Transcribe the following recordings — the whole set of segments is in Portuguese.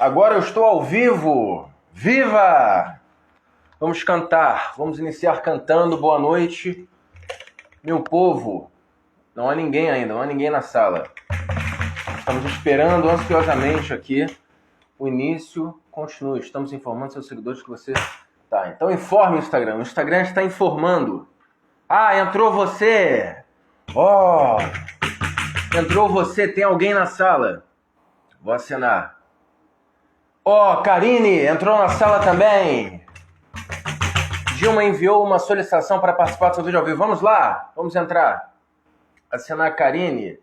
Agora eu estou ao vivo. Viva! Vamos cantar. Vamos iniciar cantando. Boa noite, meu povo. Não há ninguém ainda, não há ninguém na sala. Estamos esperando ansiosamente aqui o início. Continue. Estamos informando seus seguidores que você tá. Então informe o Instagram. O Instagram está informando. Ah, entrou você. Ó, entrou você. Tem alguém na sala? Vou acenar. Ó, Karine entrou na sala também. Dilma enviou uma solicitação para participar do seu vídeo ao vivo. Vamos lá, vamos entrar. Acenar Karine.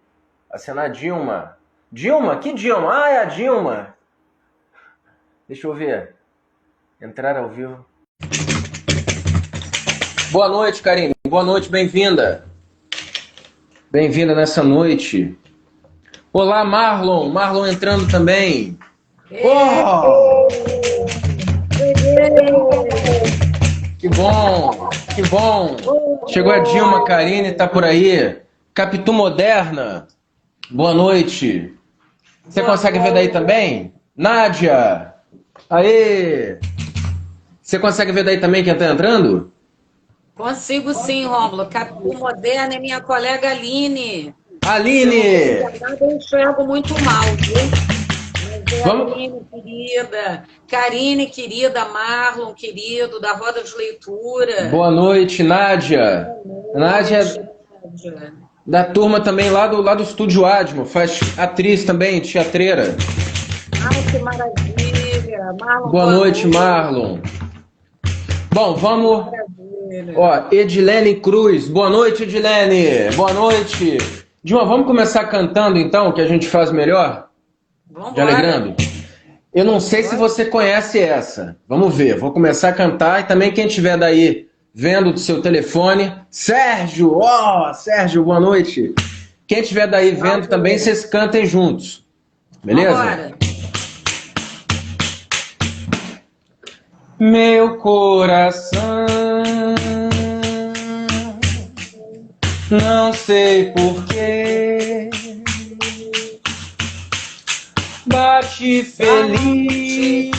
Acenar Dilma. Dilma? Que Dilma? Ah, é a Dilma. Deixa eu ver. Entrar ao vivo. Boa noite, Karine. Boa noite, bem-vinda. Bem-vinda nessa noite. Olá, Marlon. Marlon entrando também. Oh! Que bom, que bom. Chegou a Dilma, Karine, tá por aí. Capitu Moderna, boa noite. Você consegue ver daí também? Nádia, aê. Você consegue ver daí também quem tá entrando? Consigo sim, Rômulo. Capitu Moderna é minha colega Aline. Aline! Eu enxergo muito mal, viu? Vamos... Aline, querida. Karine, querida. Marlon, querido, da Roda de Leitura. Boa noite, Nádia. Nádia da turma também lá do Estúdio Admo, faz atriz também, teatreira. Ai, que maravilha. Marlon, boa noite, Marlon. Bom, vamos... Ó, Edilene Cruz. Boa noite, Edilene. Boa noite. Dilma, vamos começar cantando então, que a gente faz melhor? Vamos de Alegrando. Eu não sei se você conhece essa. Vamos ver. Vou começar a cantar e também quem estiver daí vendo do seu telefone. Sérgio! Ó, Sérgio, boa noite. Quem estiver daí vendo também, vocês cantem juntos. Beleza? Vambora. Meu coração, não sei porquê, bate feliz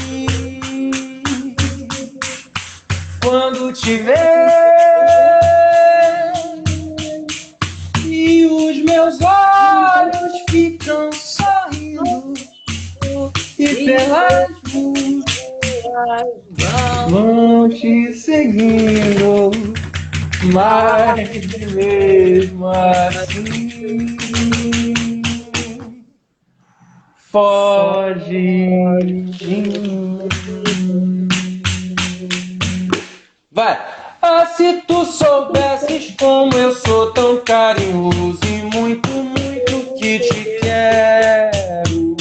quando te vê, e os meus olhos ficam sorrindo e pelas ruas vão te seguindo, mas mesmo assim foge de mim. Vai! Ah, se tu soubesses como eu sou tão carinhoso e muito, muito que te quero,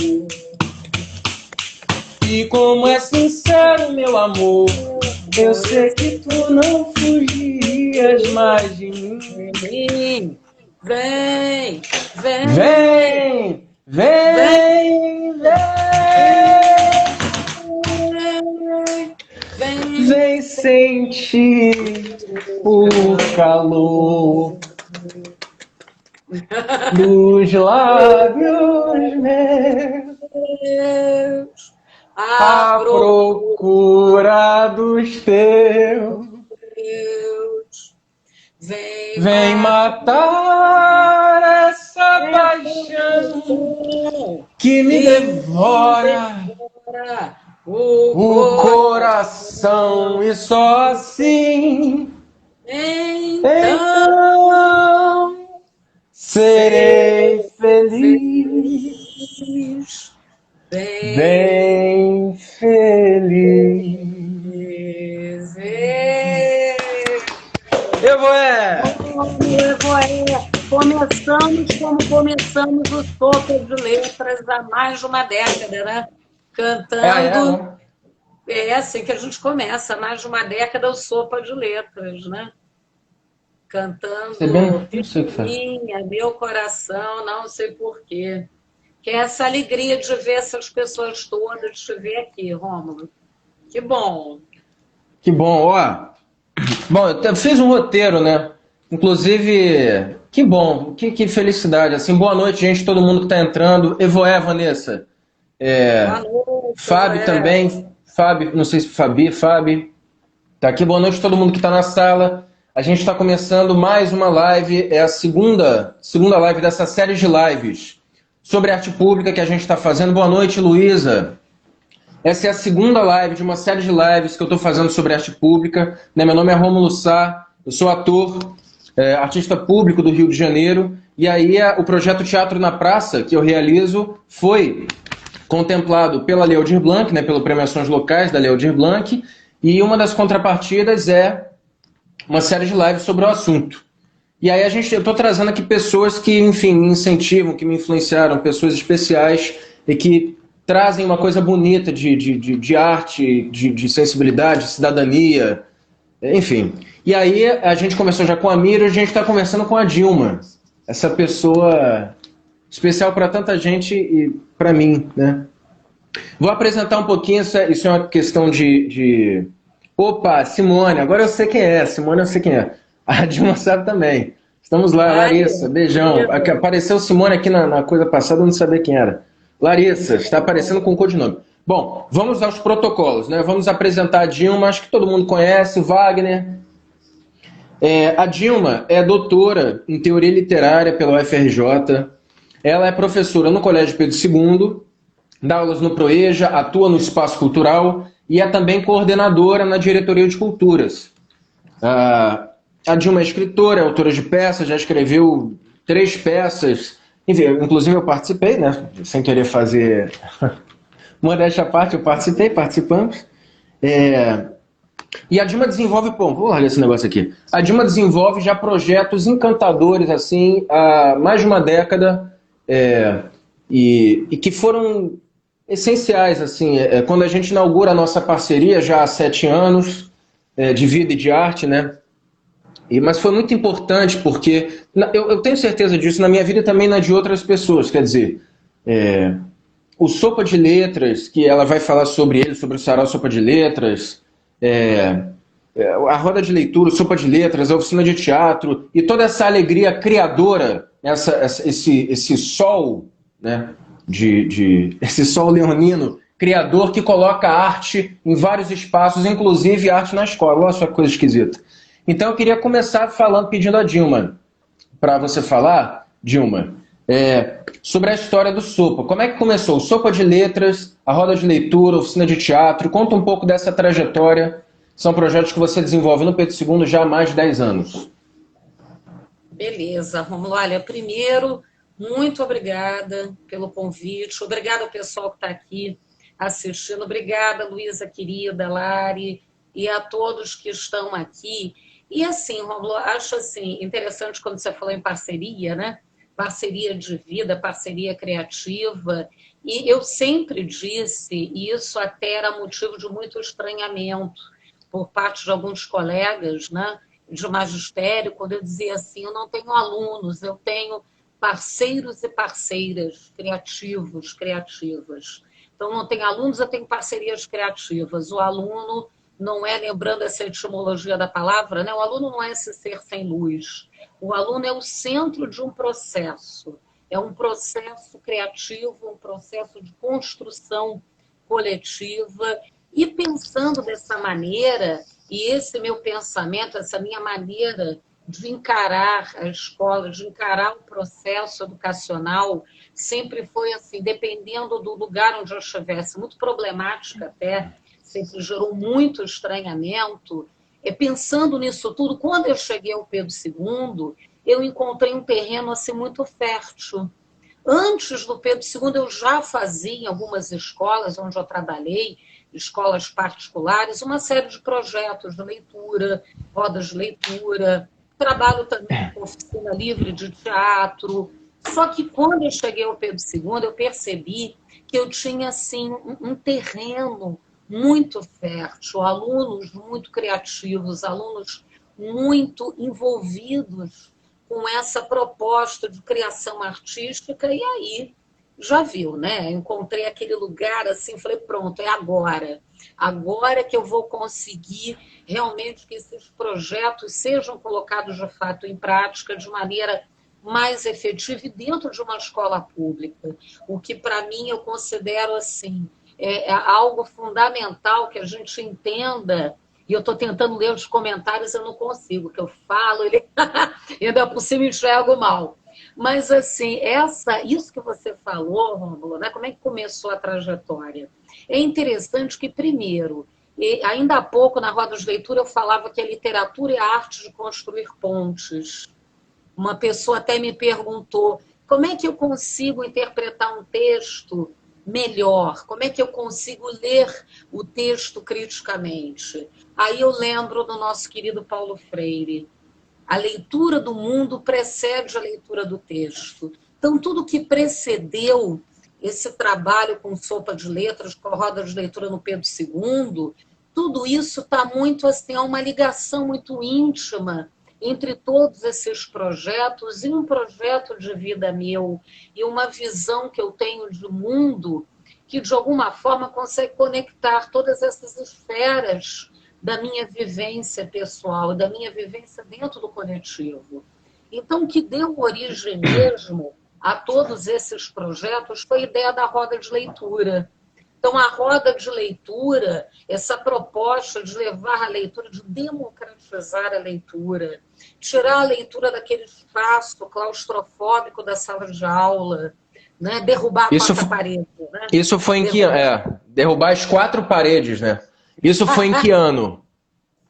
e como é sincero meu amor, eu sei que tu não fugirias mais de mim. Vem, vem, Vem, vem, vem, vem sentir o calor dos lábios meus, à procura dos teus. Vem matar essa paixão que me devora o coração, e só assim então serei feliz, bem feliz. Evoé! Começamos como começamos o Sopa de Letras há mais de uma década, né? Cantando. É assim que a gente começa, há mais de uma década, o Sopa de Letras, né? Cantando Minha, Meu Coração, Não Sei Porquê. Que é essa alegria de ver essas pessoas todas, de te ver aqui, Rômulo. Que bom. Que bom, ó. Bom, eu fiz um roteiro, né? Inclusive, que bom, que felicidade. Assim, boa noite, gente, todo mundo que está entrando. Evoé, Vanessa. Boa Fábio também. Fábio, não sei se Fabi. Tá aqui, boa noite a todo mundo que está na sala. A gente está começando mais uma live, é a segunda live dessa série de lives sobre arte pública que a gente está fazendo. Boa noite, Luísa. Essa é a segunda live de uma série de lives que eu estou fazendo sobre arte pública. Meu nome é Rômulo Sá, eu sou ator, artista público do Rio de Janeiro. E aí o projeto Teatro na Praça, que eu realizo, foi contemplado pela Lei Aldir Blanc, pelas premiações locais da Lei Aldir Blanc. E uma das contrapartidas é uma série de lives sobre o assunto. E aí eu estou trazendo aqui pessoas que, enfim, me incentivam, que me influenciaram, pessoas especiais e que trazem uma coisa bonita de arte, de sensibilidade, de cidadania, enfim. E aí a gente começou já com a Mira, a gente está conversando com a Dilma, essa pessoa especial para tanta gente e para mim, né? Vou apresentar um pouquinho, isso é uma questão de... Opa, Simone, agora eu sei quem é, Simone eu sei quem é. A Dilma sabe também. Estamos lá, Larissa, beijão. Apareceu Simone aqui na coisa passada, eu não sabia quem era. Larissa, está aparecendo com codinome. Bom, vamos aos protocolos, né? Vamos apresentar a Dilma, acho que todo mundo conhece, Wagner. A Dilma é doutora em teoria literária pela UFRJ. Ela é professora no Colégio Pedro II, dá aulas no Proeja, atua no Espaço Cultural e é também coordenadora na Diretoria de Culturas. A Dilma é escritora, é autora de peças, já escreveu 3 peças. Enfim, inclusive eu participei, né? Sem querer fazer modéstia à parte, eu participamos. E a Dilma desenvolve, vou largar esse negócio aqui. A Dilma desenvolve já projetos encantadores, assim, há mais de uma década, e que foram essenciais, assim, quando a gente inaugura a nossa parceria, já há 7 anos, de vida e de arte, né? Mas foi muito importante porque, eu tenho certeza disso na minha vida e também na de outras pessoas, quer dizer, o Sopa de Letras, que ela vai falar sobre ele, sobre o Sarau Sopa de Letras, a roda de leitura, o Sopa de Letras, a oficina de teatro, e toda essa alegria criadora, esse sol, né, esse sol leonino, criador que coloca arte em vários espaços, inclusive arte na escola. Olha só que coisa esquisita. Então eu queria começar pedindo a Dilma, para você falar, Dilma, sobre a história do Sopa. Como é que começou? O Sopa de Letras, a roda de leitura, a oficina de teatro. Conta um pouco dessa trajetória. São projetos que você desenvolve no Pedro II já há mais de 10 anos. Beleza, Romulo. Olha, primeiro, muito obrigada pelo convite. Obrigada ao pessoal que está aqui assistindo. Obrigada, Luísa querida, Lari, e a todos que estão aqui. E assim, Romulo, acho assim, interessante quando você falou em parceria, né? Parceria de vida, parceria criativa. E eu sempre disse, e isso até era motivo de muito estranhamento por parte de alguns colegas, né, de magistério, quando eu dizia assim, eu não tenho alunos, eu tenho parceiros e parceiras criativos, criativas. Então, não tenho alunos, eu tenho parcerias criativas. O aluno não é, lembrando essa etimologia da palavra, né? O aluno não é esse ser sem luz. O aluno é o centro de um processo. É um processo criativo, um processo de construção coletiva. E pensando dessa maneira, e esse meu pensamento, essa minha maneira de encarar a escola, de encarar o processo educacional, sempre foi assim, dependendo do lugar onde eu estivesse, muito problemática até, sempre gerou muito estranhamento. Pensando nisso tudo, quando eu cheguei ao Pedro II, eu encontrei um terreno assim, muito fértil. Antes do Pedro II, eu já fazia em algumas escolas onde eu trabalhei, escolas particulares, uma série de projetos de leitura, rodas de leitura, trabalho também com oficina livre de teatro. Só que quando eu cheguei ao Pedro II, eu percebi que eu tinha assim, um terreno muito fértil, alunos muito criativos, alunos muito envolvidos com essa proposta de criação artística, e aí já viu, né? Encontrei aquele lugar assim, falei, pronto, é agora. Agora que eu vou conseguir realmente que esses projetos sejam colocados de fato em prática de maneira mais efetiva e dentro de uma escola pública. O que para mim eu considero assim, é algo fundamental que a gente entenda. E eu estou tentando ler os comentários, eu não consigo, que eu falo, ele ainda por cima enxergo mal. Mas, assim, isso que você falou, Rômulo, né? Como é que começou a trajetória? É interessante que, primeiro, ainda há pouco, na roda de leitura, eu falava que a literatura é a arte de construir pontes. Uma pessoa até me perguntou como é que eu consigo interpretar um texto melhor? Como é que eu consigo ler o texto criticamente? Aí eu lembro do nosso querido Paulo Freire. A leitura do mundo precede a leitura do texto. Então, tudo que precedeu esse trabalho com sopa de letras, com a roda de leitura no Pedro II, tudo isso está muito assim, há uma ligação muito íntima entre todos esses projetos e um projeto de vida meu e uma visão que eu tenho de mundo que, de alguma forma, consegue conectar todas essas esferas da minha vivência pessoal, da minha vivência dentro do coletivo. Então, o que deu origem mesmo a todos esses projetos foi a ideia da roda de leitura. Então, a roda de leitura, essa proposta de levar a leitura, de democratizar a leitura, tirar a leitura daquele espaço claustrofóbico da sala de aula, né? Derrubar a quarta parede. Né? Isso foi em que ano? Derrubar as 4 paredes, né? Isso foi em que ano?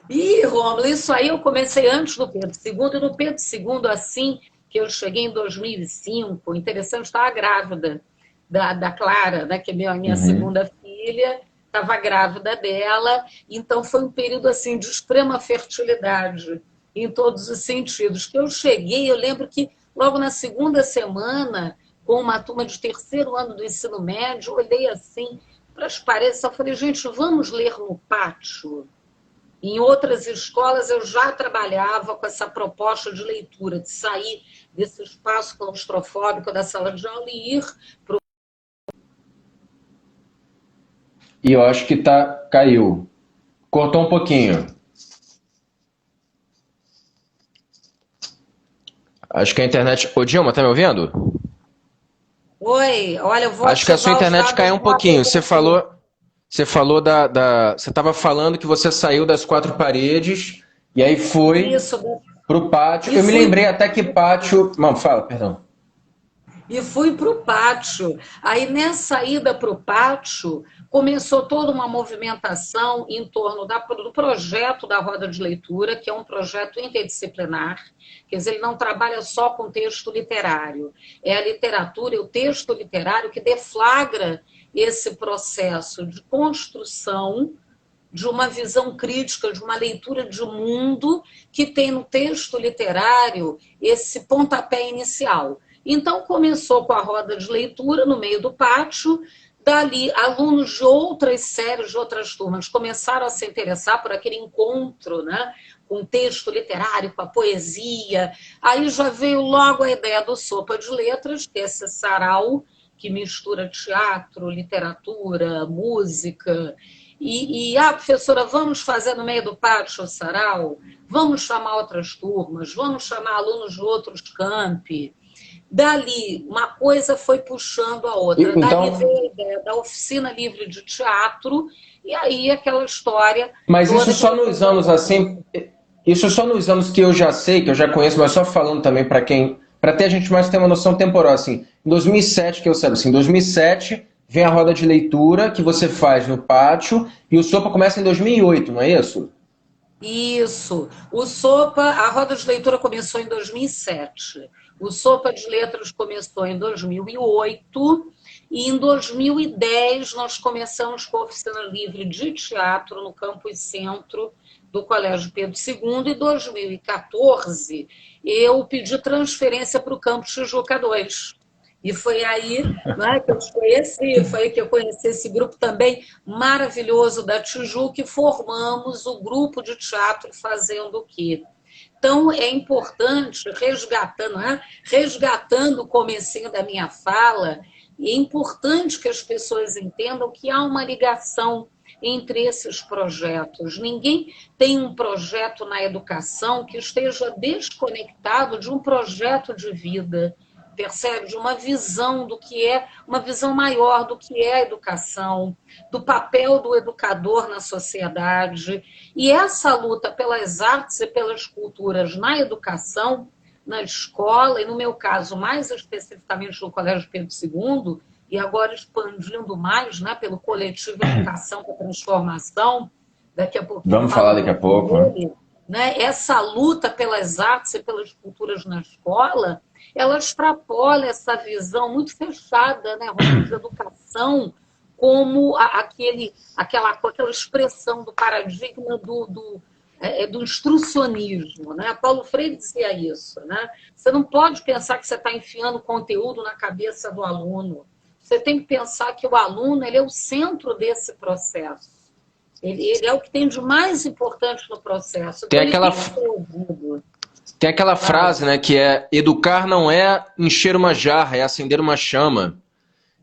Ih, Rômulo, isso aí eu comecei antes do Pedro II, e no Pedro II, assim que eu cheguei em 2005, interessante, estava grávida da Clara, né, que é a minha segunda filha, estava grávida dela, então foi um período assim de extrema fertilidade, em todos os sentidos. Que eu cheguei, eu lembro que logo na segunda semana, com uma turma de terceiro ano do ensino médio, olhei assim para as paredes e só falei, gente, vamos ler no pátio? Em outras escolas eu já trabalhava com essa proposta de leitura, de sair desse espaço claustrofóbico da sala de aula e ir para o... E eu acho que caiu. Cortou um pouquinho. Acho que a internet... Ô, Dilma, tá me ouvindo? Oi, olha, eu vou acho que a sua internet caiu um pouquinho. Você falou você estava falando que você saiu das 4 paredes e aí foi para o pátio. Eu me lembrei até que pátio... Não, fala, perdão. E fui para o pátio. Aí, nessa ida para o pátio, começou toda uma movimentação em torno do projeto da Roda de Leitura, que é um projeto interdisciplinar, quer dizer, ele não trabalha só com texto literário, é a literatura e o texto literário que deflagra esse processo de construção de uma visão crítica, de uma leitura de mundo que tem no texto literário esse pontapé inicial. Então, começou com a roda de leitura no meio do pátio, dali alunos de outras séries, de outras turmas, começaram a se interessar por aquele encontro, né, com o texto literário, com a poesia. Aí já veio logo a ideia do Sopa de Letras, que é esse sarau que mistura teatro, literatura, música. Professora, vamos fazer no meio do pátio o sarau? Vamos chamar outras turmas? Vamos chamar alunos de outros campi? Dali, uma coisa foi puxando a outra. Então... Dali veio a ideia da oficina livre de teatro, e aí aquela história... Mas isso só nos anos assim... Isso só nos anos que eu já sei, que eu já conheço, mas só falando também para ter a gente mais ter uma noção temporal, assim. Em 2007, que eu saiba, assim, em 2007 vem a roda de leitura que você faz no pátio, e o Sopa começa em 2008, não é isso? Isso. O Sopa, a roda de leitura começou em 2007. O Sopa de Letras começou em 2008 e em 2010 nós começamos com a oficina livre de teatro no campus centro do Colégio Pedro II. E em 2014 eu pedi transferência para o campus Tijuca 2. E foi aí, né, que eu te conheci, foi aí que eu conheci esse grupo também maravilhoso da Tijuca, e formamos o grupo de teatro Fazendo o Quê? Então, é importante, resgatando o comecinho da minha fala, é importante que as pessoas entendam que há uma ligação entre esses projetos. Ninguém tem um projeto na educação que esteja desconectado de um projeto de vida, percebe? De uma visão do que é, uma visão maior do que é a educação, do papel do educador na sociedade. E essa luta pelas artes e pelas culturas na educação, na escola, e no meu caso, mais especificamente no Colégio Pedro II, e agora expandindo mais, né, pelo coletivo Educação para Transformação, daqui a pouco vamos falar daqui a pouco, né? Essa luta pelas artes e pelas culturas na escola, ela extrapola essa visão muito fechada, né, de educação, como aquela expressão do paradigma do instrucionismo, né? Paulo Freire dizia isso, né? Você não pode pensar que você está enfiando conteúdo na cabeça do aluno. Você tem que pensar que o aluno ele é o centro desse processo. Ele é o que tem de mais importante no processo. Tem aquela frase, né, que é: educar não é encher uma jarra, é acender uma chama.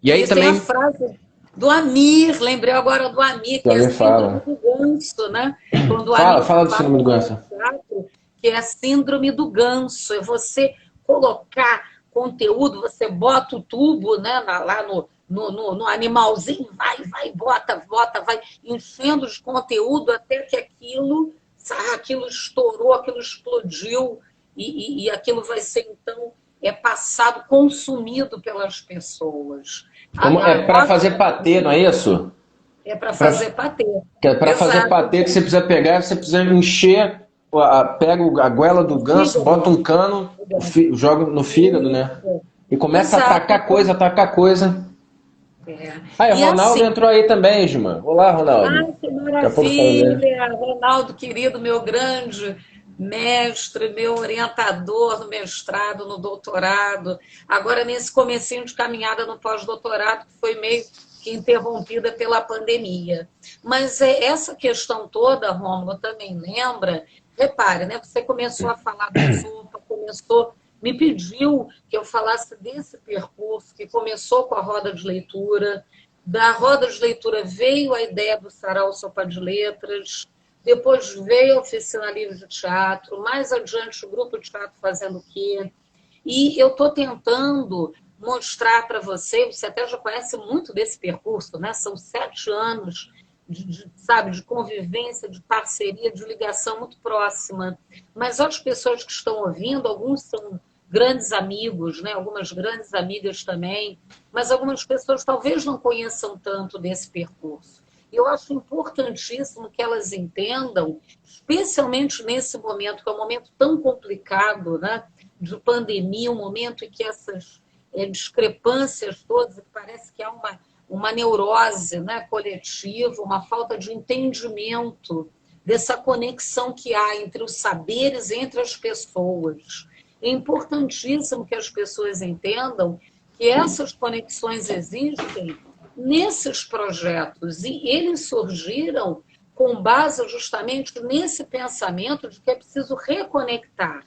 E aí também tem a frase do Amir, lembrei agora do Amir, que é a síndrome do ganso, né? Quando fala do síndrome do ganso. Teatro, que é a síndrome do ganso. É você colocar conteúdo, você bota o tubo, né, lá no animalzinho, vai, bota, vai enchendo de conteúdo até que aquilo estourou, aquilo explodiu e aquilo vai ser, então, passado, consumido pelas pessoas. É para fazer patê, não é isso? É para fazer patê. Para fazer patê que você precisa encher, pega a goela do ganso, bota um cano, joga no fígado, né? E começa a atacar coisa. Aí, o Ronaldo entrou aí também, Gilmar. Olá, Ronaldo. Ai, que maravilha! Ronaldo, querido, meu grande mestre, meu orientador no mestrado, no doutorado. Agora, nesse comecinho de caminhada no pós-doutorado, que foi meio que interrompida pela pandemia. Mas essa questão toda, Rômulo, também lembra... Repare, né? Você começou a falar da sopa, me pediu que eu falasse desse percurso que começou com a roda de leitura. Da roda de leitura veio a ideia do Sarau Sopa de Letras, depois veio a Oficina Livre de Teatro, mais adiante o Grupo de Teatro Fazendo o Quê? E eu estou tentando mostrar para você até já conhece muito desse percurso, né? São 7 anos de convivência, de parceria, de ligação muito próxima. Mas as pessoas que estão ouvindo, alguns são grandes amigos, né? Algumas grandes amigas também, mas algumas pessoas talvez não conheçam tanto desse percurso. E eu acho importantíssimo que elas entendam, especialmente nesse momento, que é um momento tão complicado, né? De pandemia, um momento em que essas discrepâncias todas, que parece que há uma neurose, né, coletiva, uma falta de entendimento dessa conexão que há entre os saberes, entre as pessoas. É importantíssimo que as pessoas entendam que essas conexões existem nesses projetos e eles surgiram com base justamente nesse pensamento de que é preciso reconectar,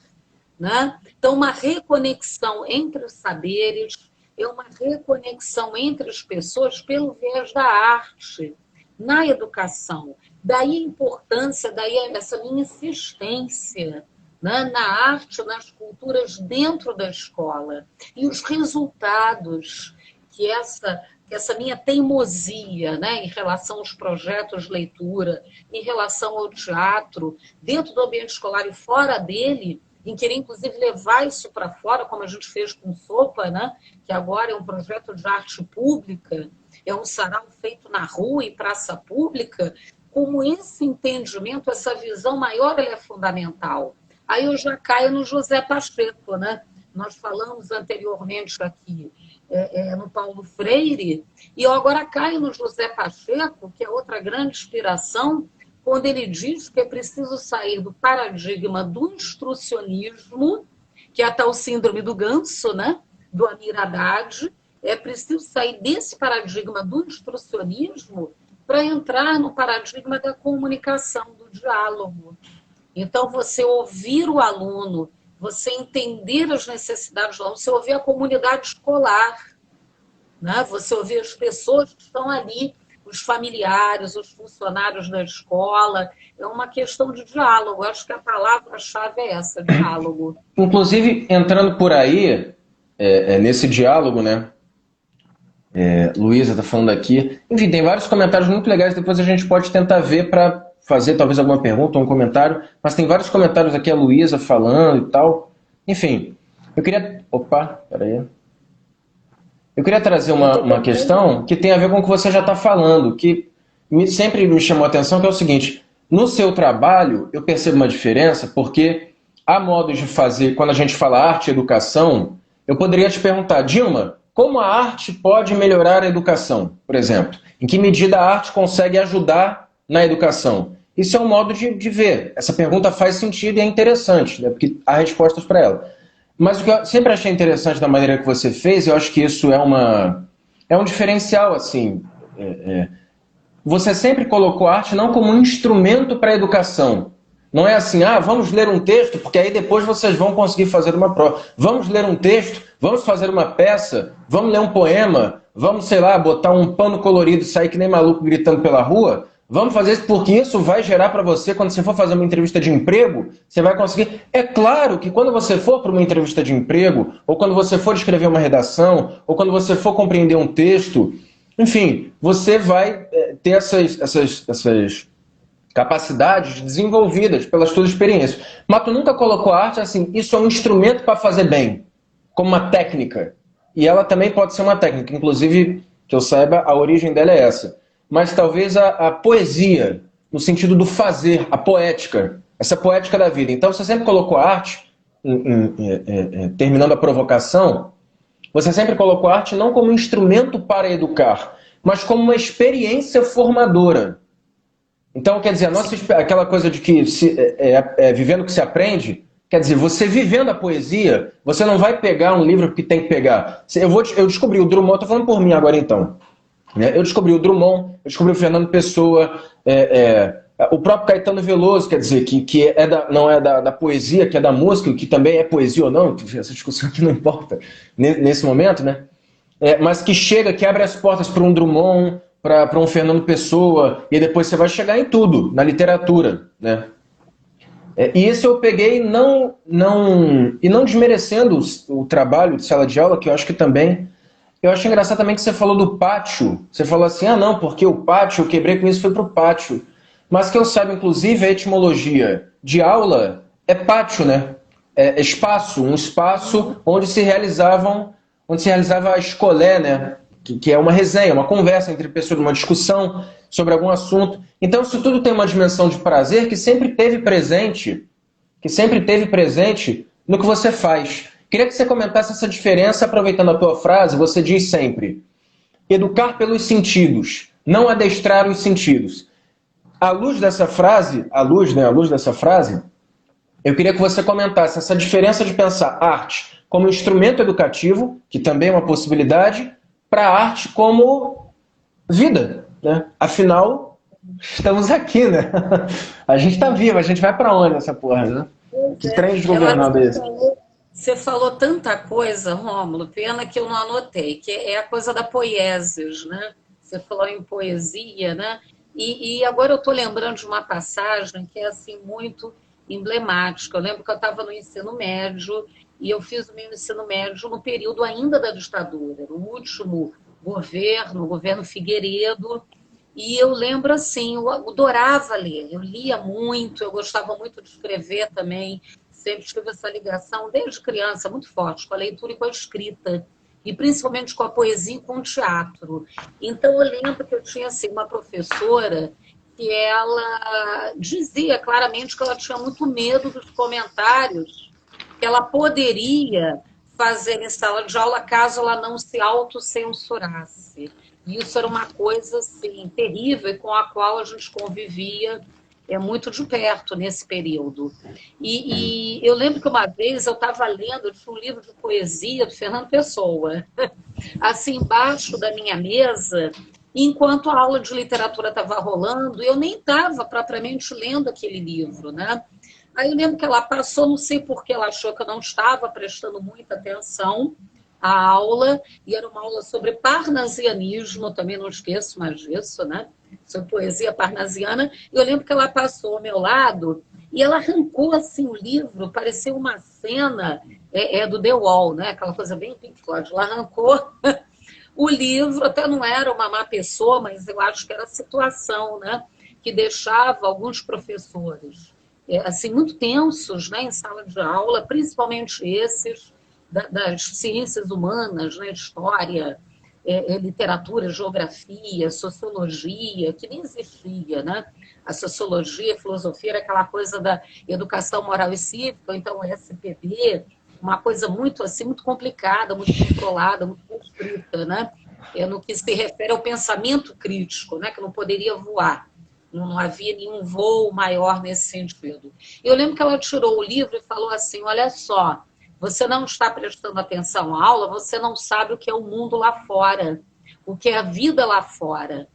né? Então, uma reconexão entre os saberes, é uma reconexão entre as pessoas pelo viés da arte, na educação. Daí a importância, daí essa minha insistência, né, na arte, nas culturas dentro da escola. E os resultados que essa minha teimosia, né, em relação aos projetos de leitura, em relação ao teatro, dentro do ambiente escolar e fora dele, em querer, inclusive, levar isso para fora, como a gente fez com Sopa, né? Que agora é um projeto de arte pública, é um sarau feito na rua e praça pública, como esse entendimento, essa visão maior, ela é fundamental. Aí eu já caio no José Pacheco, né? Nós falamos anteriormente aqui no Paulo Freire, e eu agora caio no José Pacheco, que é outra grande inspiração, quando ele diz que é preciso sair do paradigma do instrucionismo, que é a tal síndrome do ganso, né? Do Amir Haddad, é preciso sair desse paradigma do instrucionismo para entrar no paradigma da comunicação, do diálogo. Então, você ouvir o aluno, você entender as necessidades do aluno, você ouvir a comunidade escolar, né? Você ouvir as pessoas que estão ali, os familiares, os funcionários da escola. É uma questão de diálogo. Eu acho que a palavra-chave é essa, diálogo. Inclusive, entrando por aí, nesse diálogo, né? Luísa está falando aqui. Enfim, tem vários comentários muito legais, depois a gente pode tentar ver para fazer talvez alguma pergunta ou um comentário, mas tem vários comentários aqui, a Luísa falando e tal. Enfim, eu queria... Opa, peraí. Eu queria trazer uma questão que tem a ver com o que você já está falando, que sempre me chamou a atenção, que é o seguinte: no seu trabalho eu percebo uma diferença, porque há modos de fazer, quando a gente fala arte e educação, eu poderia te perguntar, Dilma, como a arte pode melhorar a educação, por exemplo? Em que medida a arte consegue ajudar na educação? Isso é um modo de ver. Essa pergunta faz sentido e é interessante, né? Porque há respostas para ela. Mas o que eu sempre achei interessante da maneira que você fez, eu acho que isso é um diferencial, assim. Você sempre colocou a arte não como um instrumento para a educação. Não é assim, vamos ler um texto, porque aí depois vocês vão conseguir fazer uma prova. Vamos ler um texto, vamos fazer uma peça, vamos ler um poema, vamos, sei lá, botar um pano colorido e sair que nem maluco gritando pela rua. Vamos fazer isso porque isso vai gerar para você, quando você for fazer uma entrevista de emprego, você vai conseguir. É claro que quando você for para uma entrevista de emprego, ou quando você for escrever uma redação, ou quando você for compreender um texto, enfim, você vai ter essas capacidades desenvolvidas pelas suas experiências. Mas tu nunca colocou a arte assim, isso é um instrumento para fazer bem, como uma técnica. E ela também pode ser uma técnica, inclusive, que eu saiba, a origem dela é essa. Mas talvez a poesia, no sentido do fazer, a poética, essa poética da vida. Então você sempre colocou a arte, terminando a provocação, você sempre colocou a arte não como um instrumento para educar, mas como uma experiência formadora. Então, quer dizer, aquela coisa de que vivendo que se aprende, quer dizer, você vivendo a poesia, você não vai pegar um livro que tem que pegar. Eu descobri o Drummond, estou falando por mim agora então. Eu descobri o Drummond, eu descobri o Fernando Pessoa, o próprio Caetano Veloso, quer dizer, que não é da poesia, que é da música, que também é poesia ou não, essa discussão aqui não importa nesse momento, né? Mas que chega, que abre as portas para um Drummond, para um Fernando Pessoa, e depois você vai chegar em tudo, na literatura, né? E isso eu peguei e não desmerecendo o trabalho de sala de aula, que eu acho que também... Eu acho engraçado também que você falou do pátio. Você falou assim, não, porque o pátio, eu quebrei com isso, foi para o pátio. Mas que eu saiba, inclusive, a etimologia de aula é pátio, né? É espaço, um espaço onde se realizava a escolé, né? Que é uma resenha, uma conversa entre pessoas, uma discussão sobre algum assunto. Então, isso tudo tem uma dimensão de prazer que sempre teve presente no que você faz. Queria que você comentasse essa diferença, aproveitando a tua frase, você diz sempre, educar pelos sentidos, não adestrar os sentidos. À luz dessa frase, eu queria que você comentasse essa diferença de pensar arte como instrumento educativo, que também é uma possibilidade, para a arte como vida, né? Afinal, estamos aqui, né? A gente está vivo, a gente vai para onde nessa porra, né? Que trem desgovernado é esse? Você falou tanta coisa, Rômulo, pena que eu não anotei, que é a coisa da poieses, né? Você falou em poesia, né? E agora eu estou lembrando de uma passagem que é assim muito emblemática. Eu lembro que eu estava no ensino médio e eu fiz o meu ensino médio no período ainda da ditadura, no último governo, o governo Figueiredo, e eu lembro assim, eu adorava ler, eu lia muito, eu gostava muito de escrever também, sempre tive essa ligação, desde criança, muito forte, com a leitura e com a escrita, e principalmente com a poesia e com o teatro. Então, eu lembro que eu tinha assim, uma professora que ela dizia claramente que ela tinha muito medo dos comentários que ela poderia fazer em sala de aula caso ela não se autocensurasse. E isso era uma coisa assim, terrível e com a qual a gente convivia muito de perto nesse período. E eu lembro que uma vez eu estava lendo, eu tinha um livro de poesia do Fernando Pessoa, assim, embaixo da minha mesa, enquanto a aula de literatura estava rolando, eu nem estava propriamente lendo aquele livro, né? Aí eu lembro que ela passou, não sei por que ela achou que eu não estava prestando muita atenção à aula, e era uma aula sobre parnasianismo, também não esqueço mais disso, né? Sobre poesia parnasiana. Eu lembro que ela passou ao meu lado e ela arrancou assim o livro, parecia uma cena é do The Wall, né? Aquela coisa bem Pink Floyd. Ela arrancou o livro, até não era uma má pessoa, mas eu acho que era a situação, né? Que deixava alguns professores assim, muito tensos, né, em sala de aula, principalmente esses das ciências humanas, né, história, literatura, geografia, sociologia, que nem existia, né? A sociologia, a filosofia era aquela coisa da educação moral e cívica, então o SPB, uma coisa muito assim, muito complicada, muito controlada, muito restrita, né? No que se refere ao pensamento crítico, né? Que não poderia voar. Não havia nenhum voo maior nesse sentido. Eu lembro que ela tirou o livro e falou assim, olha só, você não está prestando atenção à aula, você não sabe o que é o mundo lá fora, o que é a vida lá fora.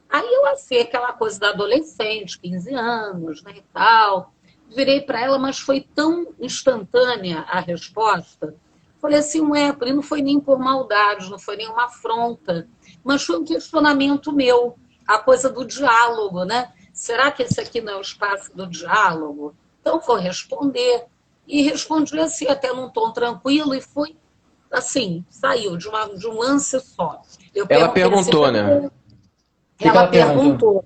Aí eu achei aquela coisa da adolescente, 15 anos, né, e tal. Virei para ela, mas foi tão instantânea a resposta. Falei assim, ué, não foi nem por maldade, não foi nem uma afronta, mas foi um questionamento meu, a coisa do diálogo, né? Será que esse aqui não é o espaço do diálogo? Então vou responder. E respondi assim, até num tom tranquilo, e foi assim, saiu de um lance só. Ela perguntou, assim, né? Ela perguntou,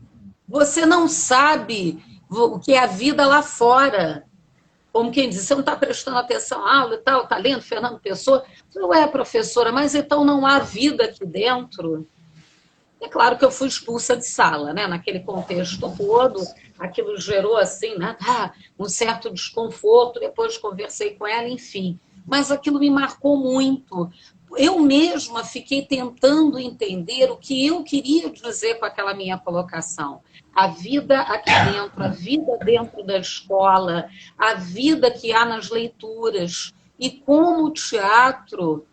você não sabe o que é a vida lá fora? Como quem diz, você não está prestando atenção à aula e tal, está lendo Fernando Pessoa? Não é, professora, mas então não há vida aqui dentro? É claro que eu fui expulsa de sala, né? Naquele contexto todo, aquilo gerou assim, né? Um certo desconforto, depois conversei com ela, enfim. Mas aquilo me marcou muito. Eu mesma fiquei tentando entender o que eu queria dizer com aquela minha colocação. A vida aqui dentro, a vida dentro da escola, a vida que há nas leituras. E como o teatro,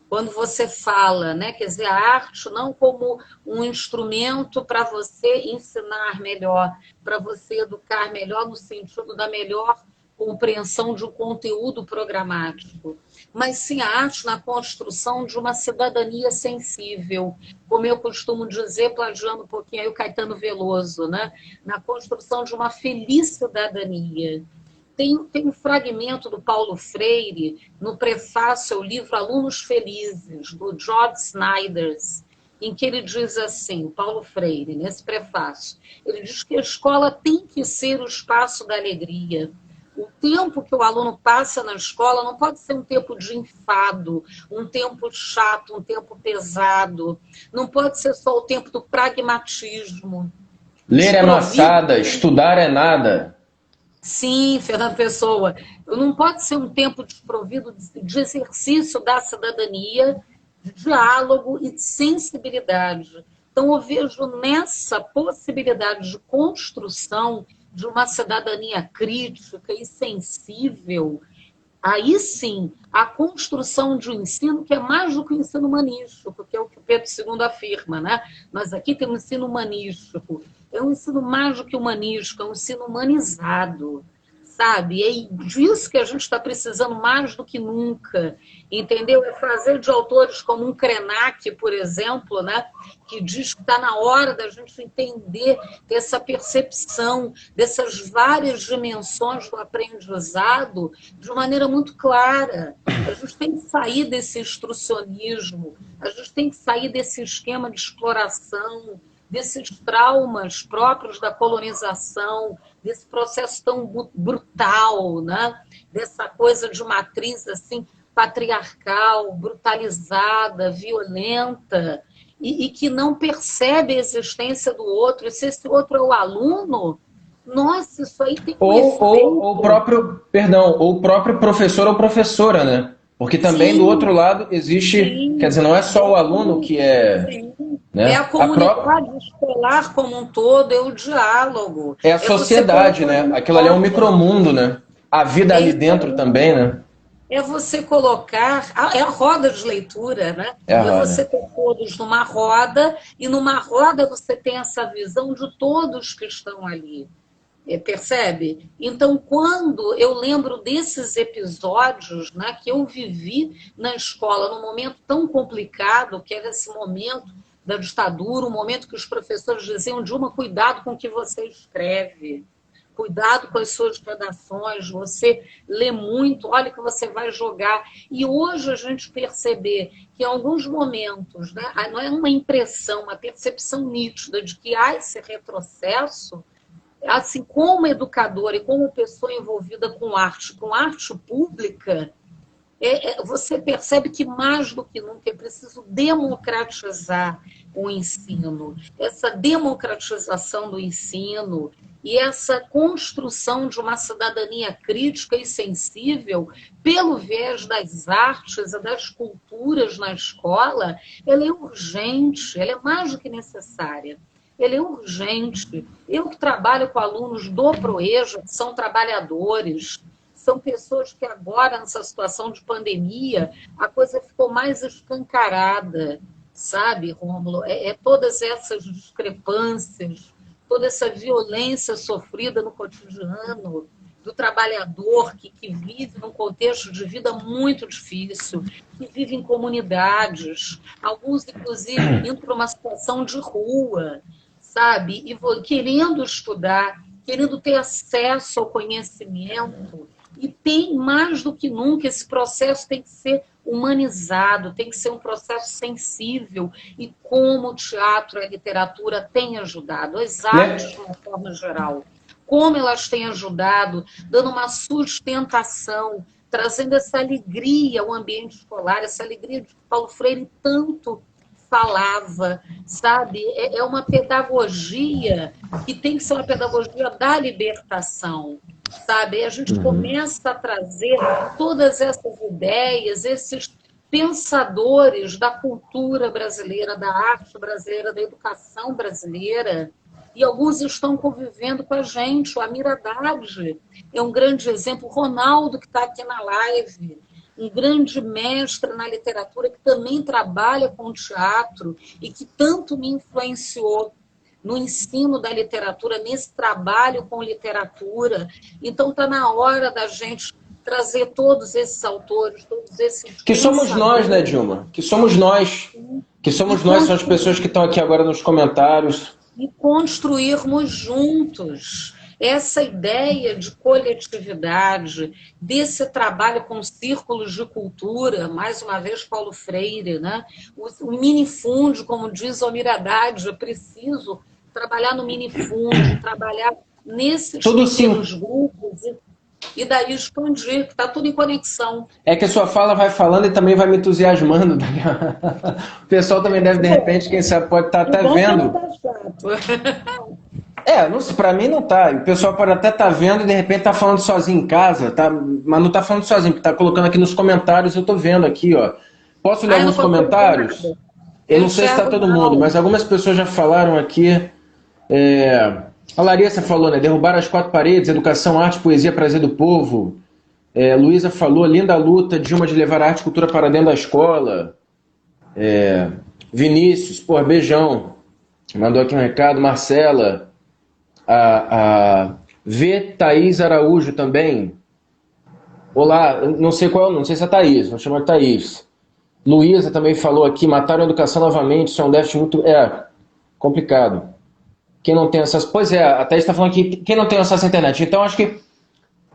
quando você fala, né? Quer dizer, a arte não como um instrumento para você ensinar melhor, para você educar melhor no sentido da melhor compreensão de um conteúdo programático, mas sim a arte na construção de uma cidadania sensível, como eu costumo dizer, plagiando um pouquinho aí o Caetano Veloso, né? Na construção de uma feliz cidadania. Tem um fragmento do Paulo Freire, no prefácio ao livro Alunos Felizes, do George Snyders, em que ele diz assim, Paulo Freire, nesse prefácio, ele diz que a escola tem que ser o espaço da alegria. O tempo que o aluno passa na escola não pode ser um tempo de enfado, um tempo chato, um tempo pesado. Não pode ser só o tempo do pragmatismo. Ler é maçada, estudar é nada. Sim, Fernando Pessoa. Não pode ser um tempo desprovido de exercício da cidadania, de diálogo e de sensibilidade. Então, eu vejo nessa possibilidade de construção de uma cidadania crítica e sensível, aí sim, a construção de um ensino que é mais do que o ensino humanístico, que é o que o Pedro II afirma, né? Nós aqui temos um ensino humanístico, é um ensino mais do que humanístico, é um ensino humanizado, sabe? E é disso que a gente está precisando mais do que nunca, entendeu? É fazer de autores como um Krenak, por exemplo, né? Que diz que está na hora da gente entender dessa percepção, dessas várias dimensões do aprendizado de maneira muito clara. A gente tem que sair desse instrucionismo, a gente tem que sair desse esquema de exploração, desses traumas próprios da colonização, desse processo tão brutal, né? Dessa coisa de matriz assim, patriarcal, brutalizada, violenta, e que não percebe a existência do outro. E se esse outro é o aluno, nossa, isso aí tem ou o próprio professor ou professora, né? Porque também, sim, do outro lado existe, sim, quer dizer, não é só o aluno que é... Sim. Né? É a comunidade escolar como um todo, é o diálogo. É a sociedade, né? Aquilo ali é um micromundo, né? A vida ali dentro também, né? É você colocar... É a roda de leitura, né? É você ter todos numa roda, e numa roda você tem essa visão de todos que estão ali. Percebe? Então, quando eu lembro desses episódios, né, que eu vivi na escola, num momento tão complicado, que era esse momento da ditadura, um momento que os professores diziam, Dilma, cuidado com o que você escreve. cuidado com as suas redações, você lê muito, olha que você vai jogar. E hoje a gente perceber que em alguns momentos, né, não é uma impressão, uma percepção nítida de que há esse retrocesso, assim, como educadora e como pessoa envolvida com arte pública, você percebe que mais do que nunca é preciso democratizar o ensino. Essa democratização do ensino e essa construção de uma cidadania crítica e sensível pelo viés das artes e das culturas na escola, ela é urgente, ela é mais do que necessária. Ela é urgente. Eu que trabalho com alunos do ProEja, que são trabalhadores, são pessoas que agora, nessa situação de pandemia, a coisa ficou mais escancarada, sabe, Rômulo? Todas essas discrepâncias, toda essa violência sofrida no cotidiano do trabalhador que vive num contexto de vida muito difícil, que vive em comunidades, alguns, inclusive, indo para uma situação de rua, sabe? E querendo estudar, querendo ter acesso ao conhecimento. E tem, mais do que nunca, esse processo tem que ser humanizado, tem que ser um processo sensível. E como o teatro e a literatura têm ajudado, as artes, de uma forma geral, como elas têm ajudado, dando uma sustentação, trazendo essa alegria ao ambiente escolar, essa alegria de que Paulo Freire tanto falava, sabe? É uma pedagogia que tem que ser uma pedagogia da libertação, sabe? A gente começa a trazer todas essas ideias, esses pensadores da cultura brasileira, da arte brasileira, da educação brasileira, e alguns estão convivendo com a gente. O Amir Haddad é um grande exemplo, o Ronaldo, que está aqui na live, um grande mestre na literatura que também trabalha com teatro e que tanto me influenciou no ensino da literatura, nesse trabalho com literatura. Então está na hora da gente trazer todos esses autores, todos esses... Que somos nós, né, Dilma? Que somos nós. Que somos nós, são as pessoas que estão aqui agora nos comentários. E construirmos juntos essa ideia de coletividade, desse trabalho com círculos de cultura, mais uma vez Paulo Freire, né? O minifúndio, como diz Almir Haddad, eu preciso trabalhar no minifúndio, trabalhar nesses pequenos grupos e daí expandir, que está tudo em conexão. É que a sua fala vai falando e também vai me entusiasmando. O pessoal também deve, de repente, quem sabe, pode estar até vendo. Para mim não tá. O pessoal pode até estar vendo e de repente tá falando sozinho em casa, tá? Mas não tá falando sozinho, porque tá colocando aqui nos comentários, eu tô vendo aqui, ó. Posso ler alguns comentários? Eu não sei se tá todo mundo, mas algumas pessoas já falaram aqui. A Larissa falou, né? Derrubar as quatro paredes, educação, arte, poesia, prazer do povo. Luísa falou, linda luta, Dilma, de levar a arte e cultura para dentro da escola. Vinícius, pô, beijão. Mandou aqui um recado. Marcela. A V. Thaís Araújo também. Olá, não sei qual, não sei se é Thaís, vou chamar de Thaís. Luísa também falou aqui, mataram a educação novamente, isso é um déficit muito... complicado. Quem não tem acesso... Pois a Thaís está falando aqui, quem não tem acesso à internet. Então, acho que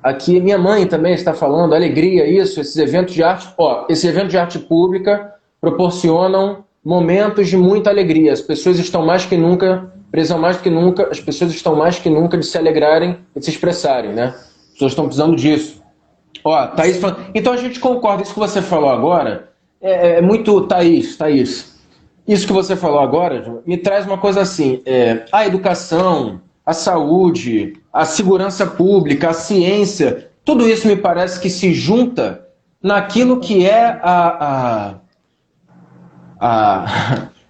aqui minha mãe também está falando, alegria, isso, esses eventos de arte... Esses eventos de arte pública proporcionam momentos de muita alegria. As pessoas estão mais que nunca... Precisam mais do que nunca, as pessoas estão mais que nunca de se alegrarem e de se expressarem, né? As pessoas estão precisando disso. Thaís falando... Então a gente concorda, isso que você falou agora é muito... Thaís, isso que você falou agora me traz uma coisa assim, a educação, a saúde, a segurança pública, a ciência, tudo isso me parece que se junta naquilo que é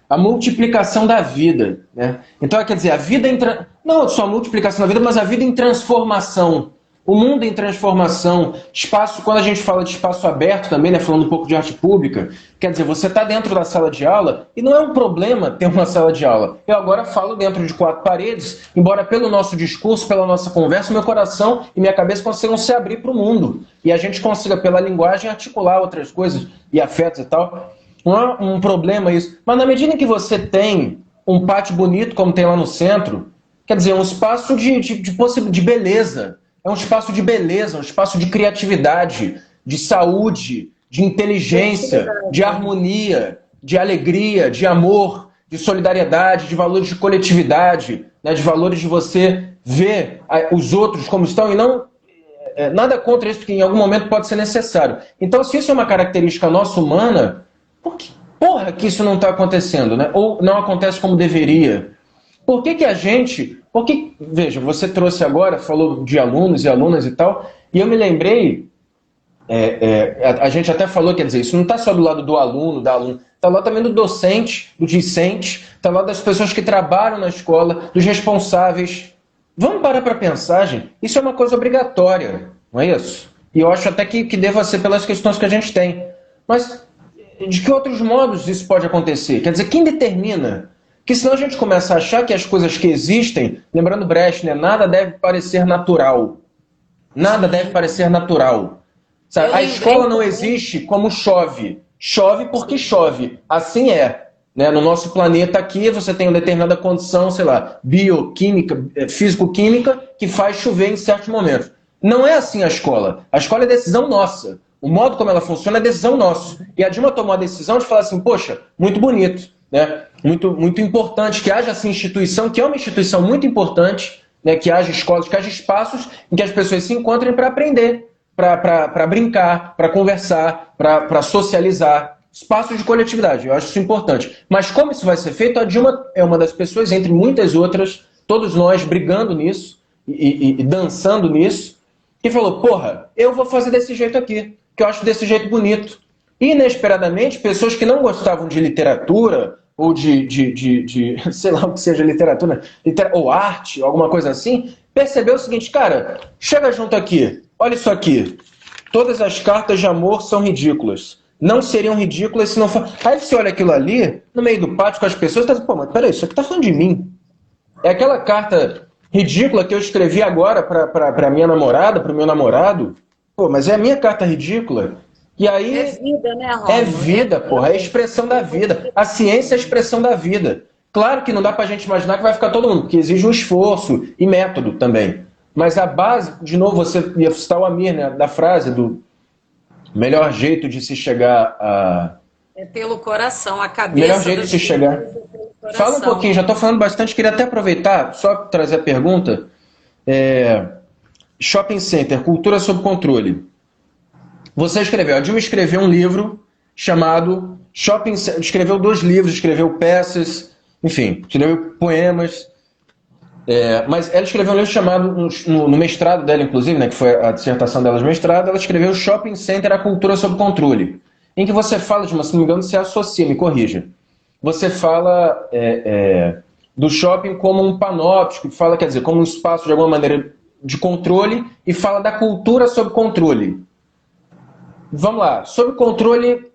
a multiplicação da vida, né? Então, quer dizer, a vida não só a multiplicação da vida, mas a vida em transformação. O mundo em transformação. Espaço, quando a gente fala de espaço aberto também, né, falando um pouco de arte pública, quer dizer, você está dentro da sala de aula e não é um problema ter uma sala de aula. Eu agora falo dentro de quatro paredes, embora pelo nosso discurso, pela nossa conversa, meu coração e minha cabeça consigam se abrir para o mundo. E a gente consiga, pela linguagem, articular outras coisas e afetos e tal. Não é um problema isso. Mas na medida em que você tem um pátio bonito, como tem lá no centro, quer dizer, um espaço de beleza. É um espaço de beleza, um espaço de criatividade, de saúde, de inteligência, de harmonia, de alegria, de amor, de solidariedade, de valores de coletividade, né, de valores de você ver os outros como estão e não nada contra isso, que em algum momento pode ser necessário. Então, se isso é uma característica nossa humana, por que porra que isso não está acontecendo, né? Ou não acontece como deveria? Por que a gente... Porque, veja, você trouxe agora, falou de alunos e alunas e tal, e eu me lembrei, a gente até falou, quer dizer, isso não está só do lado do aluno, da aluna, está lá também do docente, do discente, está lá das pessoas que trabalham na escola, dos responsáveis. Vamos parar para pensar, gente. Isso é uma coisa obrigatória, não é isso? E eu acho até que deva ser pelas questões que a gente tem. Mas de que outros modos isso pode acontecer? Quer dizer, quem determina? Porque senão a gente começa a achar que as coisas que existem, lembrando Brecht, né, nada deve parecer natural. Nada deve parecer natural. Sabe? A escola não existe como chove. Chove porque chove. Assim é. Né? No nosso planeta aqui, você tem uma determinada condição, sei lá, bioquímica, físico-química, que faz chover em certos momentos. Não é assim a escola. A escola é decisão nossa. O modo como ela funciona é decisão nossa. E a Dilma tomou a decisão de falar assim, poxa, muito bonito, né? Muito importante que haja essa instituição, que é uma instituição muito importante, né? Que haja escolas, que haja espaços em que as pessoas se encontrem para aprender, para brincar, para conversar, para socializar. Espaços de coletividade, eu acho isso importante. Mas como isso vai ser feito, a Dilma é uma das pessoas, entre muitas outras, todos nós brigando nisso e dançando nisso, que falou, porra, eu vou fazer desse jeito aqui, que eu acho desse jeito bonito. E, inesperadamente, pessoas que não gostavam de literatura, ou sei lá o que seja literatura, ou arte, alguma coisa assim, percebeu o seguinte, cara, chega junto aqui, olha isso aqui, todas as cartas de amor são ridículas. Não seriam ridículas se não for... Aí você olha aquilo ali, no meio do pátio com as pessoas, e tá assim, pô, mas peraí, isso aqui tá falando de mim. É aquela carta ridícula que eu escrevi agora pra minha namorada, pro meu namorado. Pô, mas é a minha carta ridícula. E aí... É vida, né, Romulo? É vida, porra, é a expressão da vida. A ciência é a expressão da vida. Claro que não dá pra gente imaginar que vai ficar todo mundo, porque exige um esforço e método também. Mas a base, de novo, você ia citar o Amir, né, da frase do melhor jeito de se chegar a... É pelo coração, a cabeça... Melhor jeito de se chegar... Fala um pouquinho, já estou falando bastante, queria até aproveitar, só trazer a pergunta. Shopping Center, Cultura sob Controle. Você escreveu, a Dilma escreveu um livro chamado Shopping Center, escreveu 2 livros, escreveu peças, enfim, escreveu poemas, mas ela escreveu um livro chamado, no mestrado dela inclusive, né, que foi a dissertação dela de mestrado, ela escreveu Shopping Center, a Cultura sob Controle, em que você fala, Dilma, se não me engano, você associa, me corrija, você fala do shopping como um panóptico, fala, quer dizer, como um espaço de alguma maneira de controle, e fala da cultura sob controle. Vamos lá, sob controle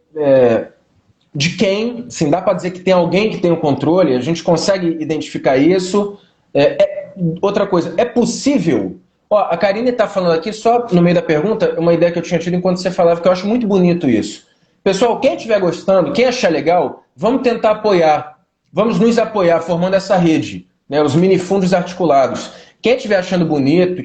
de quem? Assim, dá para dizer que tem alguém que tem o controle? A gente consegue identificar isso? Outra coisa, é possível? Ó, a Karine está falando aqui, só no meio da pergunta, uma ideia que eu tinha tido enquanto você falava, que eu acho muito bonito isso. Pessoal, quem estiver gostando, quem achar legal, vamos tentar apoiar. Vamos nos apoiar formando essa rede, né, os minifundos articulados. Quem estiver achando bonito,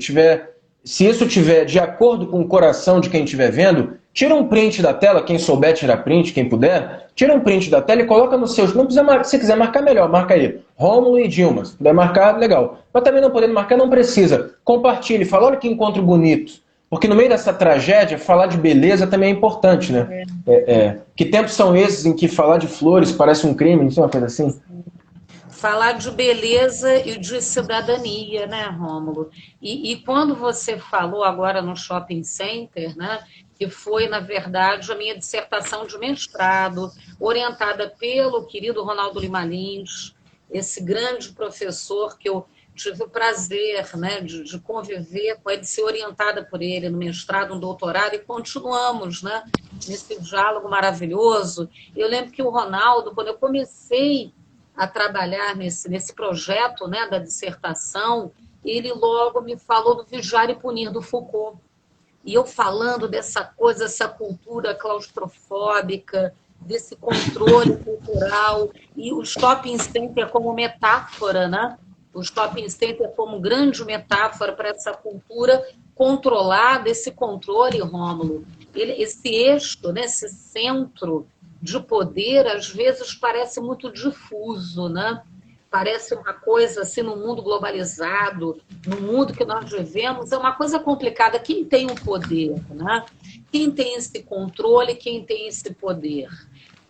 se isso estiver de acordo com o coração de quem estiver vendo, tira um print da tela, quem souber tirar print, quem puder, tira um print da tela e coloca no seu... Não precisa marcar, se quiser marcar melhor, marca aí. Rômulo e Dilma. Se puder marcar, legal. Mas também não podendo marcar, não precisa. Compartilhe, fala, olha que encontro bonito. Porque no meio dessa tragédia, falar de beleza também é importante, né? Que tempos são esses em que falar de flores parece um crime, não é uma coisa assim? Falar de beleza e de cidadania, né, Rômulo? E quando você falou agora no Shopping Center, né, que foi, na verdade, a minha dissertação de mestrado, orientada pelo querido Ronaldo Lima Lins, esse grande professor que eu tive o prazer, né, de conviver com ele, de ser orientada por ele no mestrado, no doutorado, e continuamos, né, nesse diálogo maravilhoso. Eu lembro que o Ronaldo, quando eu comecei a trabalhar nesse projeto, né, da dissertação, ele logo me falou do Vigiar e Punir do Foucault. E eu falando dessa coisa, essa cultura claustrofóbica, desse controle cultural, e o shopping center como metáfora, né? o shopping center como grande metáfora para essa cultura controlada, esse controle, Rômulo. Esse eixo, né, esse centro de poder, às vezes parece muito difuso, né? Parece uma coisa assim no mundo globalizado, no mundo que nós vivemos, é uma coisa complicada. Quem tem o poder, né? Quem tem esse controle, quem tem esse poder?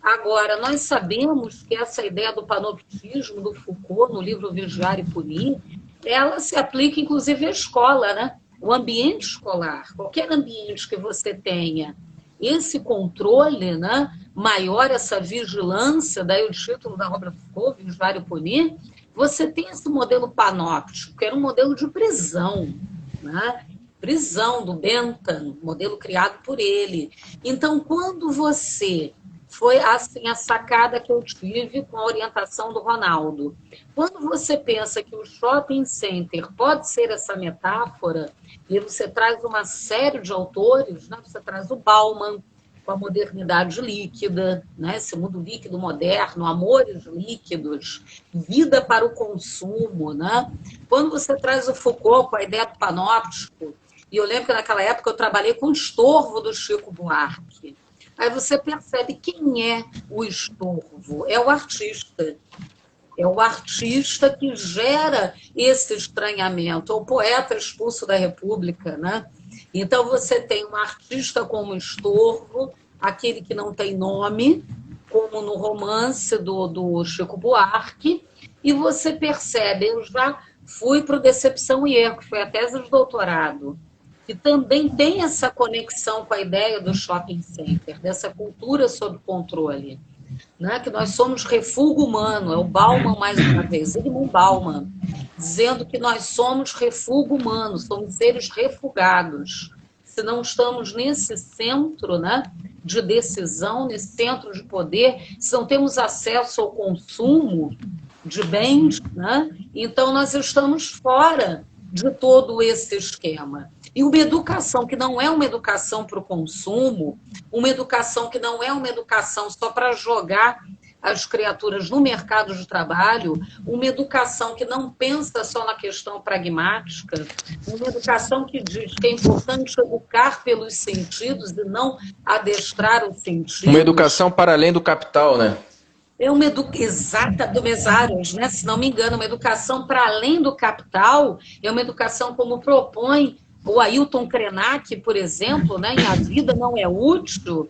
Agora, nós sabemos que essa ideia do panoptismo do Foucault, no livro Vigiar e Punir, ela se aplica inclusive à escola, né? O ambiente escolar, qualquer ambiente que você tenha esse controle, né, maior, essa vigilância, daí o título da obra Foucault, Vigiar e Punir, você tem esse modelo panóptico, que era um modelo de prisão, né? Prisão do Bentham, modelo criado por ele. Então, quando você... Foi assim a sacada que eu tive com a orientação do Ronaldo. Quando você pensa que o shopping center pode ser essa metáfora, e você traz uma série de autores, né? Você traz o Bauman, com a modernidade líquida, né? Esse mundo líquido moderno, amores líquidos, vida para o consumo. Né? Quando você traz o Foucault com a ideia do panóptico, e eu lembro que naquela época eu trabalhei com o Estorvo do Chico Buarque. Aí você percebe quem é o estorvo. É o artista. É o artista que gera esse estranhamento. É o poeta expulso da República, né? Então você tem um artista como estorvo, aquele que não tem nome, como no romance do Chico Buarque, e você percebe, eu já fui para o Decepção e Erro, que foi a tese de doutorado, que também tem essa conexão com a ideia do shopping center, dessa cultura sob controle, né? Que nós somos refúgio humano, é o Bauman mais uma vez, Zygmunt Bauman, dizendo que nós somos refúgio humano, somos seres refugados, se não estamos nesse centro, né, de decisão, nesse centro de poder, se não temos acesso ao consumo de bens, né, então nós estamos fora de todo esse esquema. E uma educação que não é uma educação para o consumo, uma educação que não é uma educação só para jogar as criaturas no mercado de trabalho, uma educação que não pensa só na questão pragmática, uma educação que diz que é importante educar pelos sentidos e não adestrar os sentidos. Uma educação para além do capital, né? É uma educação exata do Mesários, né? Se não me engano, uma educação para além do capital, é uma educação como propõe o Ailton Krenak, por exemplo, né? Em A Vida Não É Útil.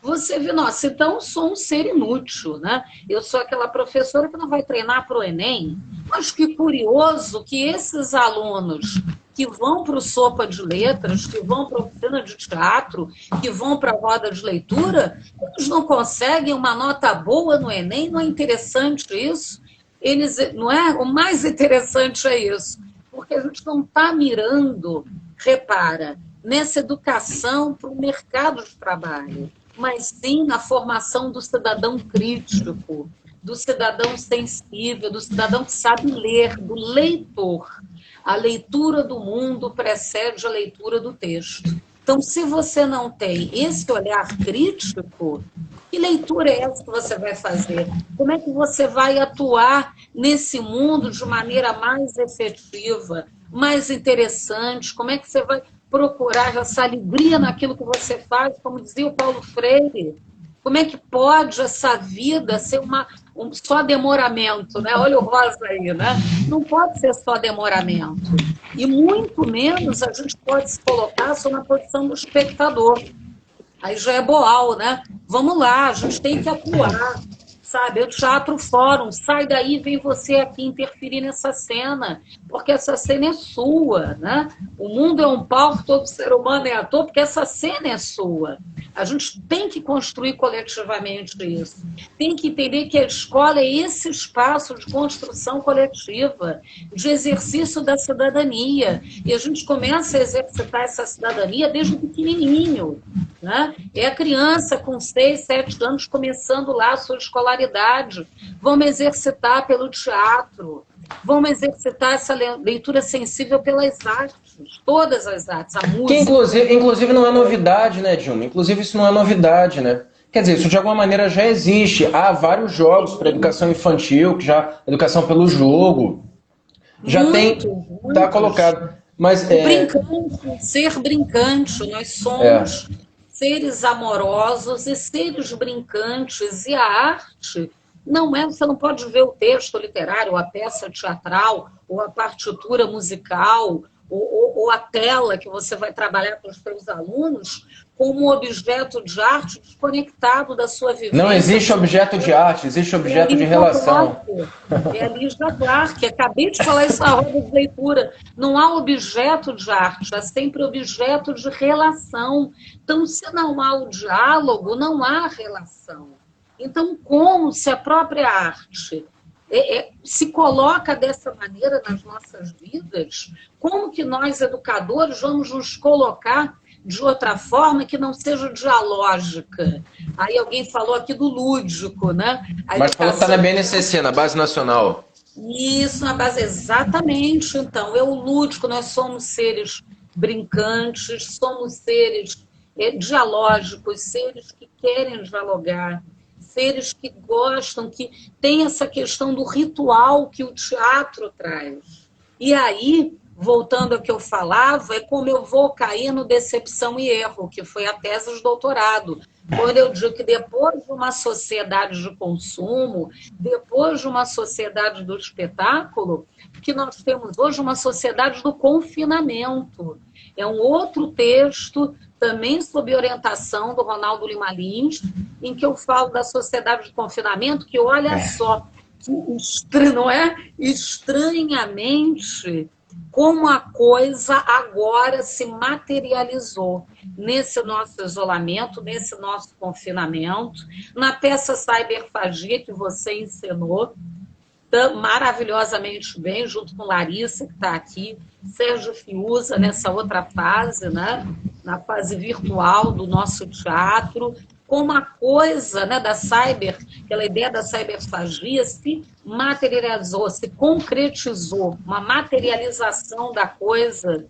Você vê, nossa, então eu sou um ser inútil, né? Eu sou aquela professora que não vai treinar para o Enem. Mas que curioso que esses alunos que vão para o Sopa de Letras, que vão para a oficina de teatro, que vão para a roda de leitura, eles não conseguem uma nota boa no Enem, não é interessante isso? Eles, não é? O mais interessante é isso, porque a gente não está mirando, repara, nessa educação para o mercado de trabalho, mas sim na formação do cidadão crítico, do cidadão sensível, do cidadão que sabe ler, do leitor. A leitura do mundo precede a leitura do texto. Então, se você não tem esse olhar crítico, que leitura é essa que você vai fazer? Como é que você vai atuar nesse mundo de maneira mais efetiva, mais interessante? Como é que você vai procurar essa alegria naquilo que você faz, como dizia o Paulo Freire? Como é que pode essa vida ser só demoramento, né? Olha o Rosa aí, né? Não pode ser só demoramento. E muito menos a gente pode se colocar só na posição do espectador. Aí já é boal, né? Vamos lá, a gente tem que atuar, sabe? O teatro fórum, sai daí, vem você aqui interferir nessa cena, porque essa cena é sua, né? O mundo é um palco, todo ser humano é ator, porque essa cena é sua. A gente tem que construir coletivamente isso. Tem que entender que a escola é esse espaço de construção coletiva, de exercício da cidadania. E a gente começa a exercitar essa cidadania desde pequenininho, né? É a criança com 6, 7 anos começando lá a sua escolaridade. Vamos exercitar pelo teatro, vamos exercitar essa leitura sensível pelas artes, todas as artes, a música. Que inclusive não é novidade, né, Dilma? Inclusive isso não é novidade, né? Quer dizer, isso de alguma maneira já existe. Há vários jogos para educação infantil, que já educação pelo jogo. Já Muitos, tem, muitos. tá colocado. Mas Brincante, ser brincante, nós somos seres amorosos e seres brincantes, e a arte não é, você não pode ver o texto literário, ou a peça teatral, ou a partitura musical, ou a tela que você vai trabalhar com os seus alunos como um objeto de arte desconectado da sua vivência. Não existe objeto de arte, existe objeto de relação. É a Lígia Clark, acabei de falar isso na roda de leitura. Não há objeto de arte, há sempre objeto de relação. Então, se não há o diálogo, não há relação. Então, como se a própria arte se coloca dessa maneira nas nossas vidas, como que nós, educadores, vamos nos colocar de outra forma que não seja dialógica? Aí alguém falou aqui do lúdico, né? Mas falou que está na BNCC, na Base Nacional. Isso, na base, exatamente. Então, o lúdico, nós somos seres brincantes, somos seres dialógicos, seres que querem dialogar, seres que gostam, que tem essa questão do ritual que o teatro traz. E aí, voltando ao que eu falava, é como eu vou cair no decepção e erro, que foi a tese de doutorado. Quando eu digo que depois de uma sociedade de consumo, depois de uma sociedade do espetáculo, que nós temos hoje uma sociedade do confinamento. É um outro texto, também sob orientação do Ronaldo Lima Lins, em que eu falo da sociedade de confinamento, que olha só, não é? Estranhamente, como a coisa agora se materializou nesse nosso isolamento, nesse nosso confinamento, na peça Cyberfagia que você encenou maravilhosamente bem, junto com Larissa, que está aqui, Sérgio Fiuza, nessa outra fase, né? Na fase virtual do nosso teatro, como a coisa, né, da cyber, aquela ideia da cyberfagia se materializou, se concretizou, uma materialização da coisa,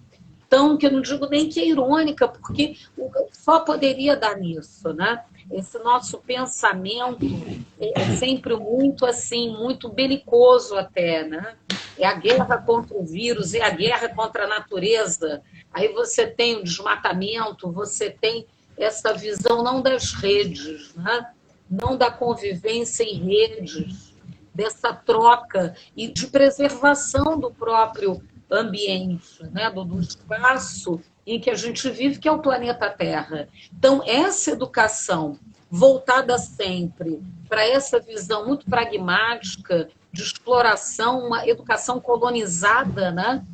tão que eu não digo nem que é irônica, porque só poderia dar nisso, né? Esse nosso pensamento é sempre muito assim, muito belicoso até, né? É a guerra contra o vírus, é a guerra contra a natureza. Aí você tem o desmatamento, você tem essa visão não das redes, né? Não da convivência em redes, dessa troca e de preservação do próprio ambiente, né? do espaço em que a gente vive, que é o planeta Terra. Então, essa educação voltada sempre para essa visão muito pragmática de exploração, uma educação colonizada, né?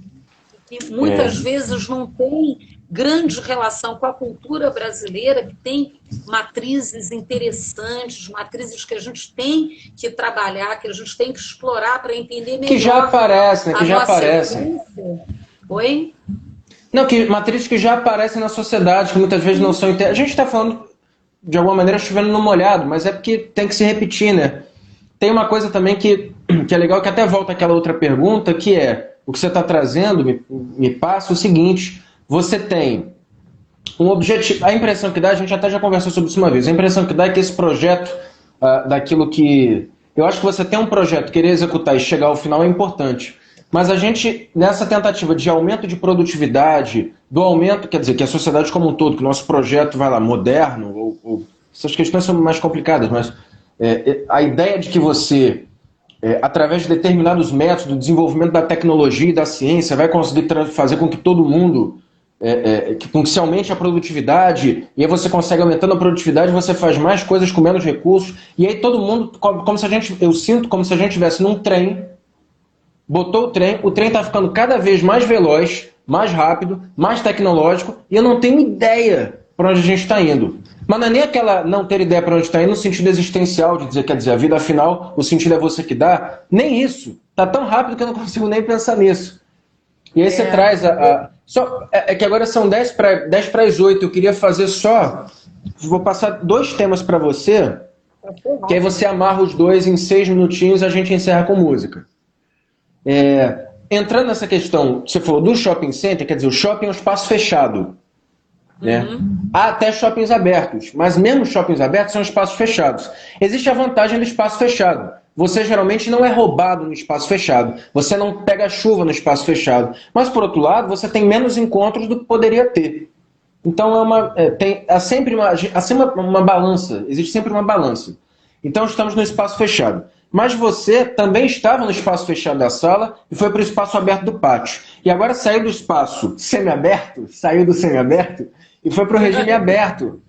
Que muitas vezes não tem grande relação com a cultura brasileira, que tem matrizes interessantes, matrizes que a gente tem que trabalhar, que a gente tem que explorar para entender melhor. Que já aparecem, né? Que já aparecem. Oi? Não, que matrizes que já aparecem na sociedade, que muitas vezes não são... A gente está falando, de alguma maneira, chovendo no molhado, mas é porque tem que se repetir, né? Tem uma coisa também que é legal, que até volta àquela outra pergunta, que é, o que você está trazendo me passa o seguinte: você tem um objetivo, a impressão que dá, a gente até já conversou sobre isso uma vez, a impressão que dá é que esse projeto, daquilo que... Eu acho que você tem um projeto, querer executar e chegar ao final é importante, mas a gente, nessa tentativa de aumento de produtividade, do aumento, quer dizer, que a sociedade como um todo, que o nosso projeto vai lá, moderno, essas questões são mais complicadas, mas a ideia de que você, através de determinados métodos do desenvolvimento da tecnologia e da ciência, vai conseguir fazer com que todo mundo, com que se aumente a produtividade, e aí você consegue aumentando a produtividade, você faz mais coisas com menos recursos, e aí todo mundo, eu sinto como se a gente estivesse num trem, botou o trem está ficando cada vez mais veloz, mais rápido, mais tecnológico, e eu não tenho ideia para onde a gente está indo. Mas não é nem aquela não ter ideia para onde está indo no sentido existencial, de dizer, quer dizer, a vida afinal, o sentido é você que dá. Nem isso. Está tão rápido que eu não consigo nem pensar nisso. E aí você traz é que agora são 10 para as 8. Eu queria fazer só... Vou passar 2 temas para você, que aí você amarra os 2 em 6 minutinhos e a gente encerra com música. Entrando nessa questão, você falou do shopping center, quer dizer, o shopping é um espaço fechado. Né? Há até shoppings abertos, mas mesmo shoppings abertos são espaços fechados. Existe a vantagem do espaço fechado. você geralmente não é roubado no espaço fechado. Você não pega chuva no espaço fechado. Mas, por outro lado, você tem menos encontros do que poderia ter. Então, há sempre uma balança. Existe sempre uma balança. Então, estamos no espaço fechado. Mas você também estava no espaço fechado da sala e foi para o espaço aberto do pátio. E agora saiu do espaço semiaberto, saiu do semiaberto e foi para o regime aberto,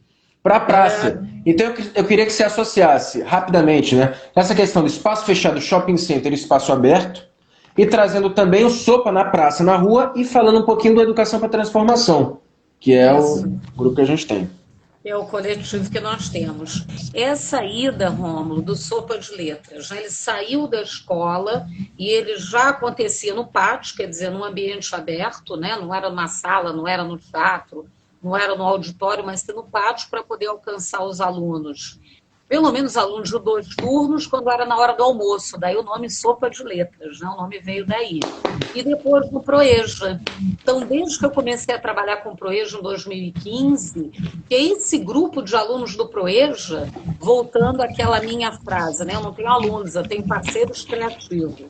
para a praça. Então eu queria que você associasse rapidamente, né, essa questão do espaço fechado, shopping center, espaço aberto, e trazendo também o Sopa na praça, na rua, e falando um pouquinho do Educação para Transformação, que é o grupo que a gente tem. É o coletivo que nós temos. Essa ida, Rômulo, do Sopa de Letras, né? Ele saiu da escola e ele já acontecia no pátio, quer dizer, num ambiente aberto, né? Não era numa sala, não era no teatro, não era no auditório, mas no pátio para poder alcançar os alunos. Pelo menos alunos de 2 turnos, quando era na hora do almoço. Daí o nome Sopa de Letras, né? O nome veio daí. E depois no Proeja. Então, desde que eu comecei a trabalhar com o Proeja em 2015, que é esse grupo de alunos do Proeja, voltando àquela minha frase, né? Eu não tenho alunos, eu tenho parceiros criativos.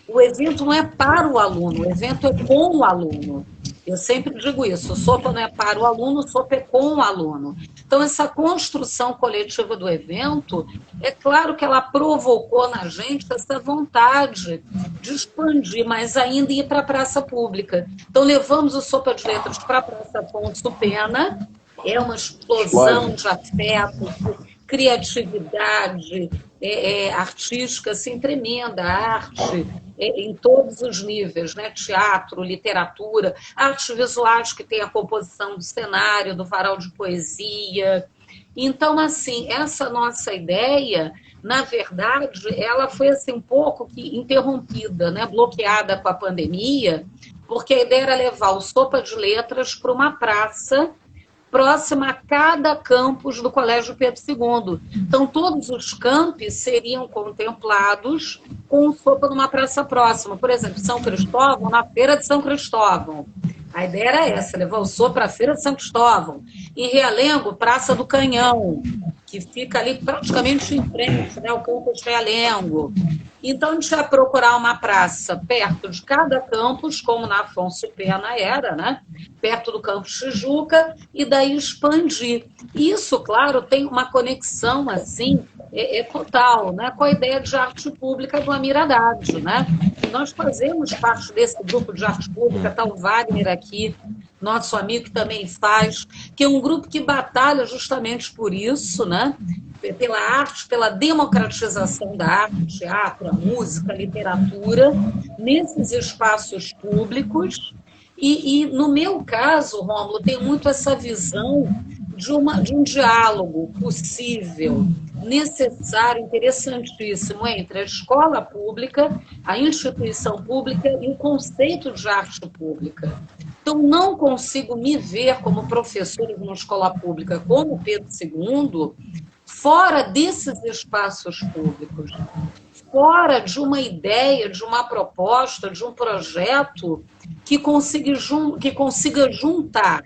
O evento não é para o aluno, o evento é com o aluno. Eu sempre digo isso, o Sopa não é para o aluno, o Sopa é com o aluno. Então, essa construção coletiva do evento, é claro que ela provocou na gente essa vontade de expandir, mas ainda ir para a praça pública. Então, levamos o Sopa de Letras para a Praça Afonso Pena, é uma explosão de afeto, criatividade artística assim, tremenda, arte em todos os níveis, né? Teatro, literatura, artes visuais que tem a composição do cenário, do varal de poesia. Então, assim, essa nossa ideia, na verdade, ela foi assim, um pouco que interrompida, né? Bloqueada com a pandemia, porque a ideia era levar o Sopa de Letras para uma praça próxima a cada campus do Colégio Pedro II. Então, todos os campi seriam contemplados com o Sopa numa praça próxima. Por exemplo, São Cristóvão, na Feira de São Cristóvão. A ideia era essa, levar o Sopa para a Feira de São Cristóvão. Em Realengo, Praça do Canhão, que fica ali praticamente em frente, né, ao campus Realengo. Então, a gente ia procurar uma praça perto de cada campus, como na Afonso Pena era, né? Perto do campus Tijuca, e daí expandir. Isso, claro, tem uma conexão, assim, total, né? Com a ideia de arte pública do Amir Haddad, né? E nós fazemos parte desse grupo de arte pública, está o Wagner aqui, nosso amigo que também faz, que é um grupo que batalha justamente por isso, né? Pela arte, pela democratização da arte, teatro, a música, a literatura, nesses espaços públicos. E no meu caso, Rômulo, tem muito essa visão de um diálogo possível, necessário, interessantíssimo entre a escola pública, a instituição pública e o conceito de arte pública. Então, não consigo me ver como professora de uma escola pública como Pedro II, fora desses espaços públicos, fora de uma ideia, de uma proposta, de um projeto que consiga juntar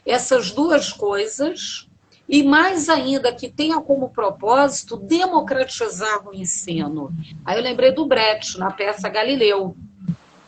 essas duas coisas e, mais ainda, que tenha como propósito democratizar o ensino. Aí eu lembrei do Brecht, na peça Galileu.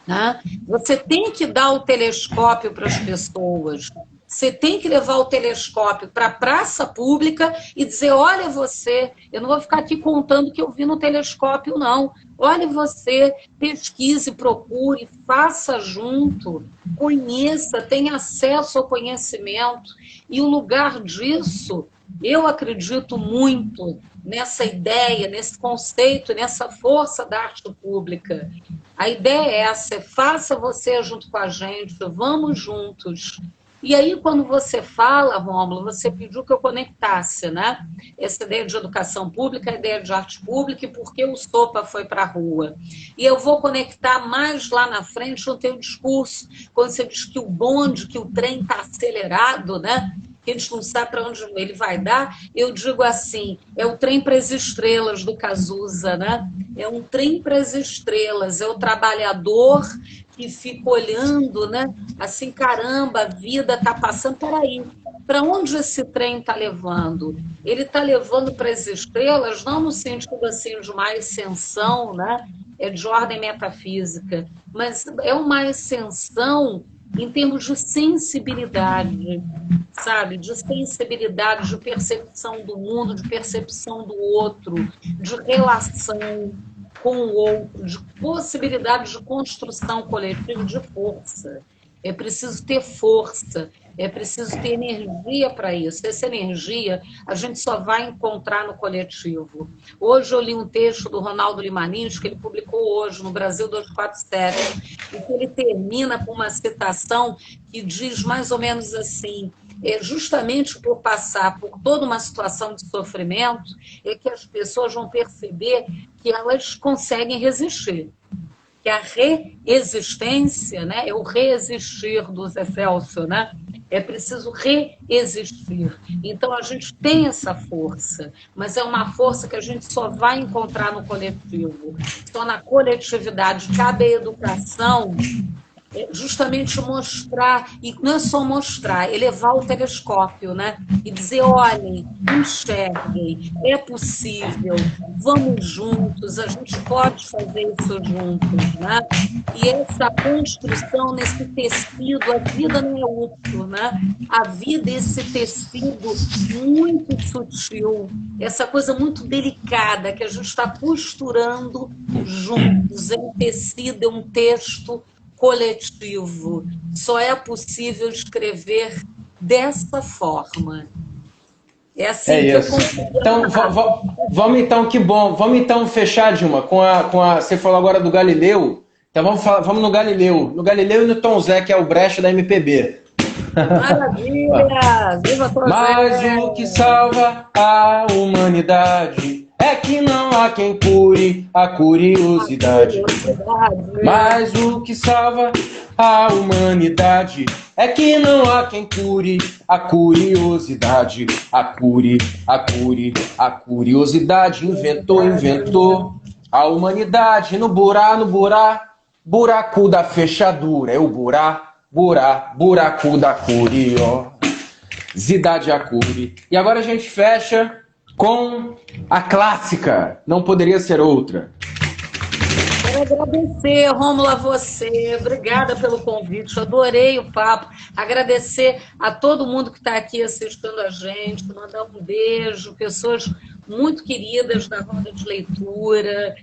Né? Você tem que dar o telescópio para as pessoas, você tem que levar o telescópio para a praça pública e dizer, olha você, eu não vou ficar aqui contando o que eu vi no telescópio, não. Olha você, pesquise, procure, faça junto, conheça, tenha acesso ao conhecimento. E o lugar disso, eu acredito muito nessa ideia, nesse conceito, nessa força da arte pública. A ideia é essa, faça você junto com a gente, vamos juntos. E aí, quando você fala, Rômulo, você pediu que eu conectasse, né? Essa ideia de educação pública, a ideia de arte pública e por que o Sopa foi para a rua. E eu vou conectar mais lá na frente no teu discurso, quando você diz que o bonde, que o trem está acelerado, né? Que a gente não sabe para onde ele vai dar, eu digo assim, é o trem para as estrelas do Cazuza, né? É um trem para as estrelas, é o trabalhador que fica olhando, né? Assim, caramba, a vida está passando, peraí, Para onde esse trem está levando? Ele está levando para as estrelas, não no sentido assim de uma ascensão, né? É de ordem metafísica, mas é uma ascensão em termos de sensibilidade, sabe? De sensibilidade, de percepção do mundo, de percepção do outro, de relação com o outro, de possibilidade de construção coletiva, de força. É preciso ter força, é preciso ter energia para isso. Essa energia a gente só vai encontrar no coletivo. Hoje eu li um texto do Ronaldo Limarins, que ele publicou hoje no Brasil 247, e que ele termina com uma citação que diz mais ou menos assim: justamente por passar por toda uma situação de sofrimento, é que as pessoas vão perceber que elas conseguem resistir. Que a reexistência, né, é o reexistir do Zé Celso, né? É preciso reexistir. Então, a gente tem essa força, mas é uma força que a gente só vai encontrar no coletivo. Só na coletividade cabe a educação justamente mostrar, e não é só mostrar, elevar o telescópio, né? E dizer, olhem, enxerguem, é possível, vamos juntos, a gente pode fazer isso juntos, né? E essa construção nesse tecido, a vida não é útil, né? A vida é esse tecido muito sutil, essa coisa muito delicada que a gente está costurando juntos, é um tecido, é um texto coletivo. Só é possível escrever dessa forma. É assim que isso. Eu consigo. Então, vamos então, que bom. Vamos então fechar, Dilma, com a. Você falou agora do Galileu. Então vamos no Galileu. No Galileu e no Tom Zé, que é o Brecht da MPB. Maravilha! Viva Tom Zé! Mas o que salva a humanidade é que não há quem cure a curiosidade. Mas o que salva a humanidade é que não há quem cure a curiosidade. A curiosidade inventou a humanidade no buraco da fechadura. É o buraco da curiosidade a cure. E agora a gente fecha com a clássica, não poderia ser outra. Quero agradecer, Rômulo, a você. Obrigada pelo convite, adorei o papo. Agradecer a todo mundo que está aqui assistindo a gente, mandar um beijo, pessoas muito queridas da roda de leitura.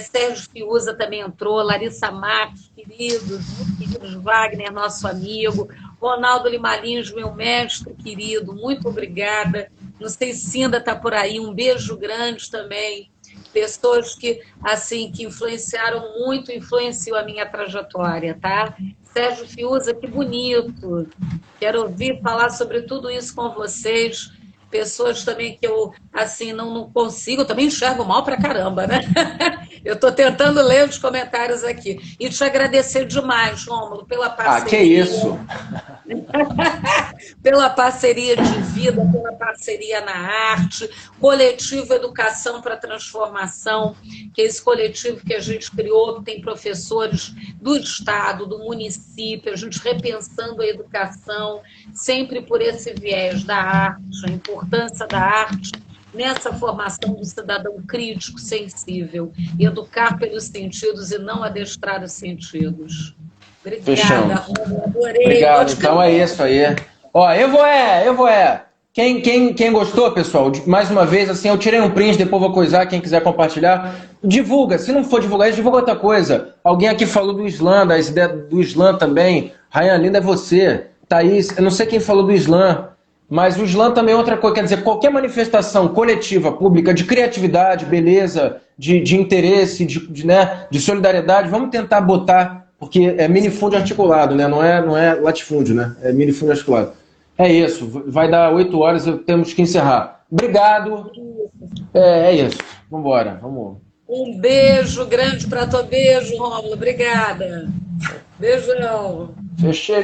Sérgio Fiuza também entrou, Larissa Marques, queridos, muito queridos, Wagner, nosso amigo, Ronaldo Limarins, meu mestre querido, muito obrigada. Não sei se ainda está por aí, um beijo grande também. Pessoas que, assim, que influenciaram muito, influenciou a minha trajetória, tá? Sérgio Fiuza, que bonito. Quero ouvir falar sobre tudo isso com vocês. Pessoas também que eu, assim, não consigo, eu também enxergo mal pra caramba, né? Eu estou tentando ler os comentários aqui. E te agradecer demais, Rômulo, pela parceria. Ah, que isso! Pela parceria de vida, pela parceria na arte, coletivo Educação para Transformação, que é esse coletivo que a gente criou, que tem professores do Estado, do município, a gente repensando a educação, sempre por esse viés da arte, a importância da arte nessa formação do cidadão crítico, sensível, educar pelos sentidos e não adestrar os sentidos. Obrigada, Rômulo, adorei. Obrigado, então é isso aí. Ó, eu vou. Quem gostou, pessoal, mais uma vez, assim, eu tirei um print, depois vou coisar, quem quiser compartilhar, divulga. Se não for divulgar isso, divulga outra coisa. Alguém aqui falou do Islã, das ideias do Islã também. Rainha Linda é você. Thaís, eu não sei quem falou do Islã, mas o Islã também é outra coisa. Quer dizer, qualquer manifestação coletiva, pública, de criatividade, beleza, de interesse, de solidariedade, vamos tentar botar, porque é minifúndio articulado, né? Não é latifúndio, né? É minifúndio articulado. É isso, vai dar 8 horas, temos que encerrar. Obrigado. É isso. Vambora, vamos. Um beijo grande para tu. Beijo, Rômulo. Obrigada. Beijão. Fechei.